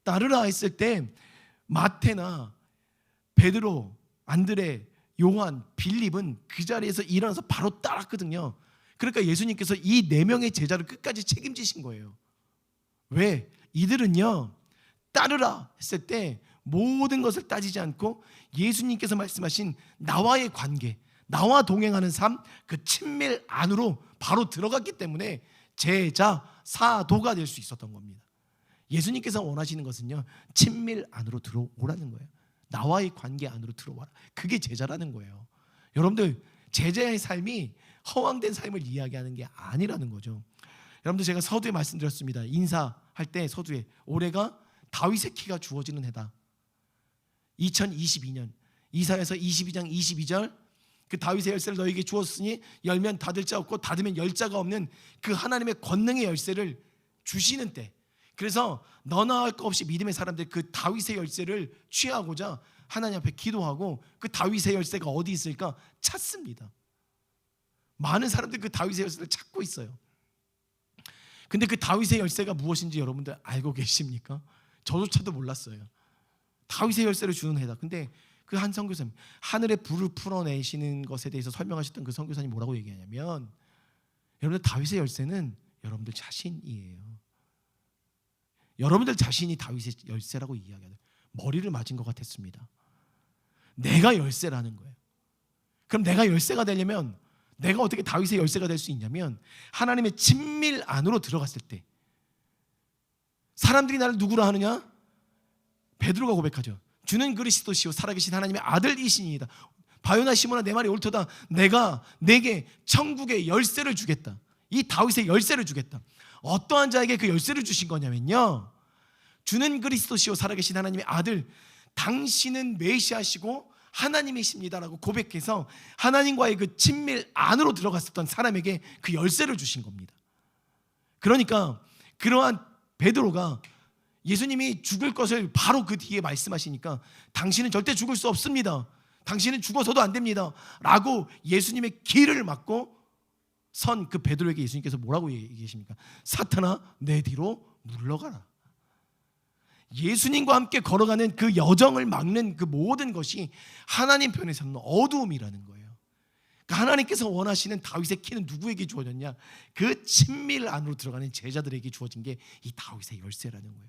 따르라 했을 때 마태나 베드로, 안드레, 요한, 빌립은 그 자리에서 일어나서 바로 따랐거든요. 그러니까 예수님께서 이 네 명의 제자를 끝까지 책임지신 거예요. 왜? 이들은요, 따르라 했을 때 모든 것을 따지지 않고 예수님께서 말씀하신 나와의 관계, 나와 동행하는 삶, 그 친밀 안으로 바로 들어갔기 때문에 제자, 사도가 될 수 있었던 겁니다. 예수님께서 원하시는 것은요, 친밀 안으로 들어오라는 거예요. 나와의 관계 안으로 들어와라. 그게 제자라는 거예요. 여러분들, 제자의 삶이 허황된 삶을 이야기하는 게 아니라는 거죠. 여러분들, 제가 서두에 말씀드렸습니다. 인사할 때 서두에 올해가 다윗의 키가 주어지는 해다. 2022년 이사야서 22장 22절, 그 다윗의 열쇠를 너에게 주었으니 열면 닫을 자 없고 닫으면 열 자가 없는 그 하나님의 권능의 열쇠를 주시는 때, 그래서 너나 할 것 없이 믿음의 사람들 그 다윗의 열쇠를 취하고자 하나님 앞에 기도하고, 그 다윗의 열쇠가 어디 있을까 찾습니다. 많은 사람들이 그 다윗의 열쇠를 찾고 있어요. 근데 그 다윗의 열쇠가 무엇인지 여러분들 알고 계십니까? 저조차도 몰랐어요. 다윗의 열쇠를 주는 해다. 근데 그 한 선교사님, 하늘의 불을 풀어내시는 것에 대해서 설명하셨던 그 선교사님 뭐라고 얘기하냐면, 여러분들, 다윗의 열쇠는 여러분들 자신이에요. 여러분들 자신이 다윗의 열쇠라고 이야기하는, 머리를 맞은 것 같았습니다. 내가 열쇠라는 거예요. 그럼 내가 열쇠가 되려면 내가 어떻게 다윗의 열쇠가 될 수 있냐면 하나님의 친밀 안으로 들어갔을 때 사람들이 나를 누구라 하느냐? 베드로가 고백하죠. 주는 그리스도시요 살아계신 하나님의 아들이시니이다. 바요나 시몬아 내 말이 옳도다. 내가 내게 천국의 열쇠를 주겠다. 이 다윗의 열쇠를 주겠다. 어떠한 자에게 그 열쇠를 주신 거냐면요, 주는 그리스도시요 살아계신 하나님의 아들, 당신은 메시아시고 하나님이십니다라고 고백해서 하나님과의 그 친밀 안으로 들어갔었던 사람에게 그 열쇠를 주신 겁니다. 그러니까 그러한 베드로가 예수님이 죽을 것을 바로 그 뒤에 말씀하시니까 당신은 절대 죽을 수 없습니다, 당신은 죽어서도 안 됩니다 라고 예수님의 길을 막고 선 그 베드로에게 예수님께서 뭐라고 얘기하십니까? 사탄아 내 뒤로 물러가라. 예수님과 함께 걸어가는 그 여정을 막는 그 모든 것이 하나님 편에서는 어두움이라는 거예요. 그러니까 하나님께서 원하시는 다윗의 키는 누구에게 주어졌냐? 그 친밀 안으로 들어가는 제자들에게 주어진 게 이 다윗의 열쇠라는 거예요.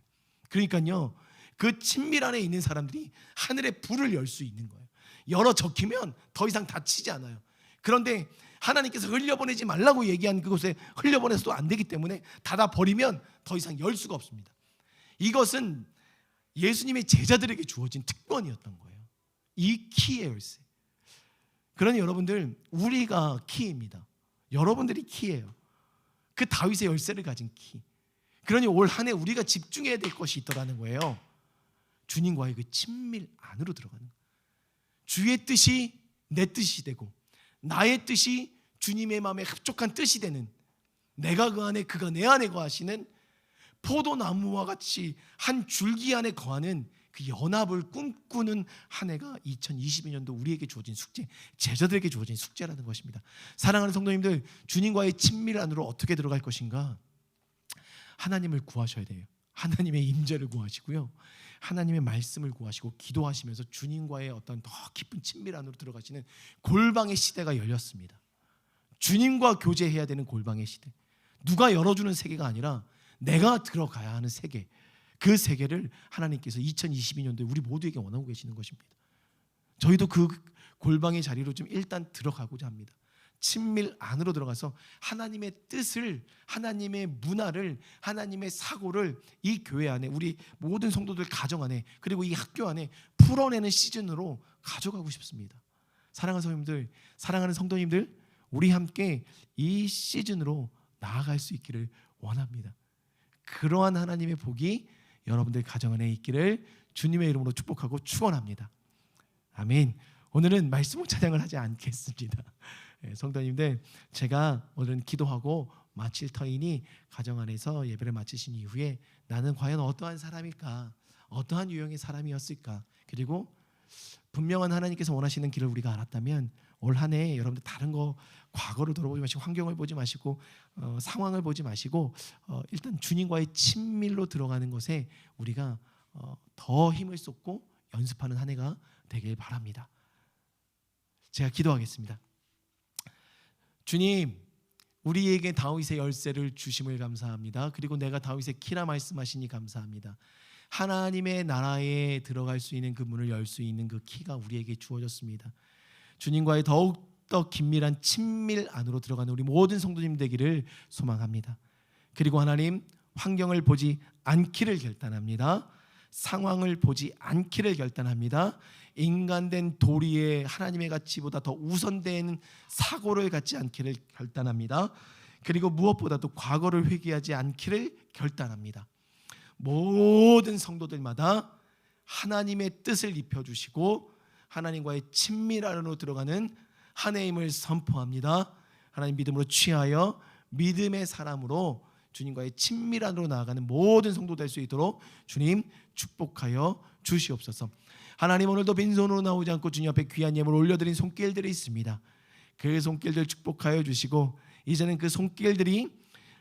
그러니까요, 그 친밀 안에 있는 사람들이 하늘의 불을 열 수 있는 거예요. 열어 적히면 더 이상 닫히지 않아요. 그런데 하나님께서 흘려보내지 말라고 얘기한 그곳에 흘려보내서도 안 되기 때문에 닫아버리면 더 이상 열 수가 없습니다. 이것은 예수님의 제자들에게 주어진 특권이었던 거예요. 이 키의 열쇠. 그러니 여러분들, 우리가 키입니다. 여러분들이 키예요. 그 다윗의 열쇠를 가진 키. 그러니 올 한 해 우리가 집중해야 될 것이 있더라는 거예요. 주님과의 그 친밀 안으로 들어가는 거예요. 주의 뜻이 내 뜻이 되고 나의 뜻이 주님의 마음에 흡족한 뜻이 되는, 내가 그 안에 그가 내 안에 거하시는 포도나무와 같이 한 줄기 안에 거하는 그 연합을 꿈꾸는 한 해가 2022년도 우리에게 주어진 숙제, 제자들에게 주어진 숙제라는 것입니다. 사랑하는 성도님들, 주님과의 친밀 안으로 어떻게 들어갈 것인가? 하나님을 구하셔야 돼요. 하나님의 임재를 구하시고요, 하나님의 말씀을 구하시고 기도하시면서 주님과의 어떤 더 깊은 친밀 안으로 들어가시는 골방의 시대가 열렸습니다. 주님과 교제해야 되는 골방의 시대. 누가 열어주는 세계가 아니라 내가 들어가야 하는 세계. 그 세계를 하나님께서 2022년도에 우리 모두에게 원하고 계시는 것입니다. 저희도 그 골방의 자리로 좀 일단 들어가고자 합니다. 친밀 안으로 들어가서 하나님의 뜻을, 하나님의 문화를, 하나님의 사고를 이 교회 안에, 우리 모든 성도들 가정 안에, 그리고 이 학교 안에 풀어내는 시즌으로 가져가고 싶습니다. 사랑하는 성도님들, 사랑하는 성도님들, 우리 함께 이 시즌으로 나아갈 수 있기를 원합니다. 그러한 하나님의 복이 여러분들 가정 안에 있기를 주님의 이름으로 축복하고 축원합니다. 아멘. 오늘은 말씀 찬양을 하지 않겠습니다. 성도님들, 제가 오늘은 기도하고 마칠 터이니 가정 안에서 예배를 마치신 이후에 나는 과연 어떠한 사람일까, 어떠한 유형의 사람이었을까, 그리고 분명한 하나님께서 원하시는 길을 우리가 알았다면 올 한 해 여러분들 다른 거 과거를 돌아보지 마시고 환경을 보지 마시고 상황을 보지 마시고 일단 주님과의 친밀로 들어가는 것에 우리가 더 힘을 쏟고 연습하는 한 해가 되길 바랍니다. 제가 기도하겠습니다. 주님, 우리에게 다윗의 열쇠를 주심을 감사합니다. 그리고 내가 다윗의 키라 말씀하시니 감사합니다. 하나님의 나라에 들어갈 수 있는 그 문을 열 수 있는 그 키가 우리에게 주어졌습니다. 주님과의 더욱더 긴밀한 친밀 안으로 들어가는 우리 모든 성도님 되기를 소망합니다. 그리고 하나님, 환경을 보지 않기를 결단합니다. 상황을 보지 않기를 결단합니다. 인간된 도리의 하나님의 가치보다 더 우선되는 사고를 갖지 않기를 결단합니다. 그리고 무엇보다도 과거를 회개하지 않기를 결단합니다. 모든 성도들마다 하나님의 뜻을 입혀주시고 하나님과의 친밀 안으로 들어가는 한 해임을 선포합니다. 하나님 믿음으로 취하여 믿음의 사람으로 주님과의 친밀 안으로 나아가는 모든 성도 될 수 있도록 주님 축복하여 주시옵소서. 하나님, 오늘도 빈손으로 나오지 않고 주님 앞에 귀한 예물 올려드린 손길들이 있습니다. 그 손길들 축복하여 주시고 이제는 그 손길들이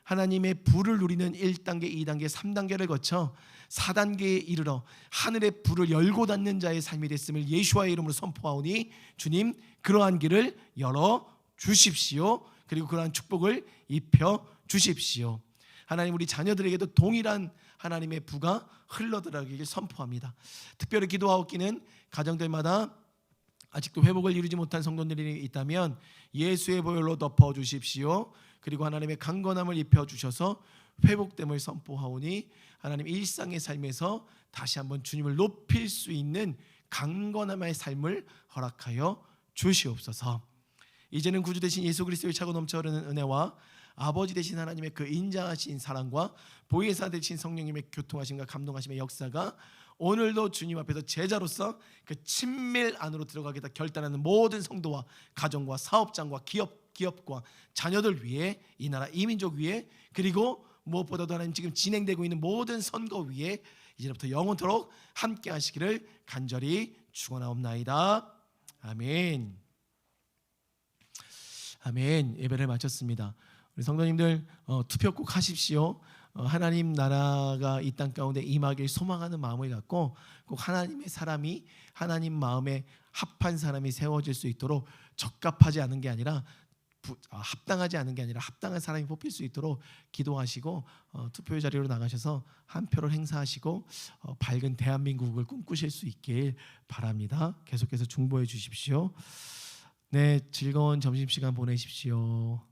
하나님의 불을 누리는 1단계, 2단계, 3단계를 거쳐 4단계에 이르러 하늘의 불을 열고 닫는 자의 삶이 됐음을 예수와의 이름으로 선포하오니 주님, 그러한 길을 열어 주십시오. 그리고 그러한 축복을 입혀 주십시오. 하나님, 우리 자녀들에게도 동일한 하나님의 부가 흘러들어가길 선포합니다. 특별히 기도하옵기는 가정들마다 아직도 회복을 이루지 못한 성도들이 있다면 예수의 보혈로 덮어 주십시오. 그리고 하나님의 강건함을 입혀 주셔서 회복됨을 선포하오니 하나님 일상의 삶에서 다시 한번 주님을 높일 수 있는 강건함의 삶을 허락하여 주시옵소서. 이제는 구주 되신 예수 그리스도의 차고 넘쳐 흐르는 은혜와 아버지 되신 하나님의 그 인자하신 사랑과 보혜사 되신 성령님의 교통하심과 감동하심의 역사가 오늘도 주님 앞에서 제자로서 그 친밀 안으로 들어가게 다 결단하는 모든 성도와 가정과 사업장과 기업과 자녀들 위해, 이 나라 이민족 위에, 그리고 무엇보다도 하나님 지금 진행되고 있는 모든 선거 위에 이제부터 영원토록 함께 하시기를 간절히 축원하옵나이다. 아멘. 아멘. 예배를 마쳤습니다. 우리 성도님들 투표 꼭 하십시오. 하나님 나라가 이 땅 가운데 임하길 소망하는 마음을 갖고 꼭 하나님의 사람이, 하나님 마음에 합한 사람이 세워질 수 있도록, 적합하지 않은 게 아니라 합당하지 않은 게 아니라 합당한 사람이 뽑힐 수 있도록 기도하시고 투표의 자리로 나가셔서 한 표를 행사하시고 밝은 대한민국을 꿈꾸실 수 있길 바랍니다. 계속해서 중보해 주십시오. 네, 즐거운 점심시간 보내십시오.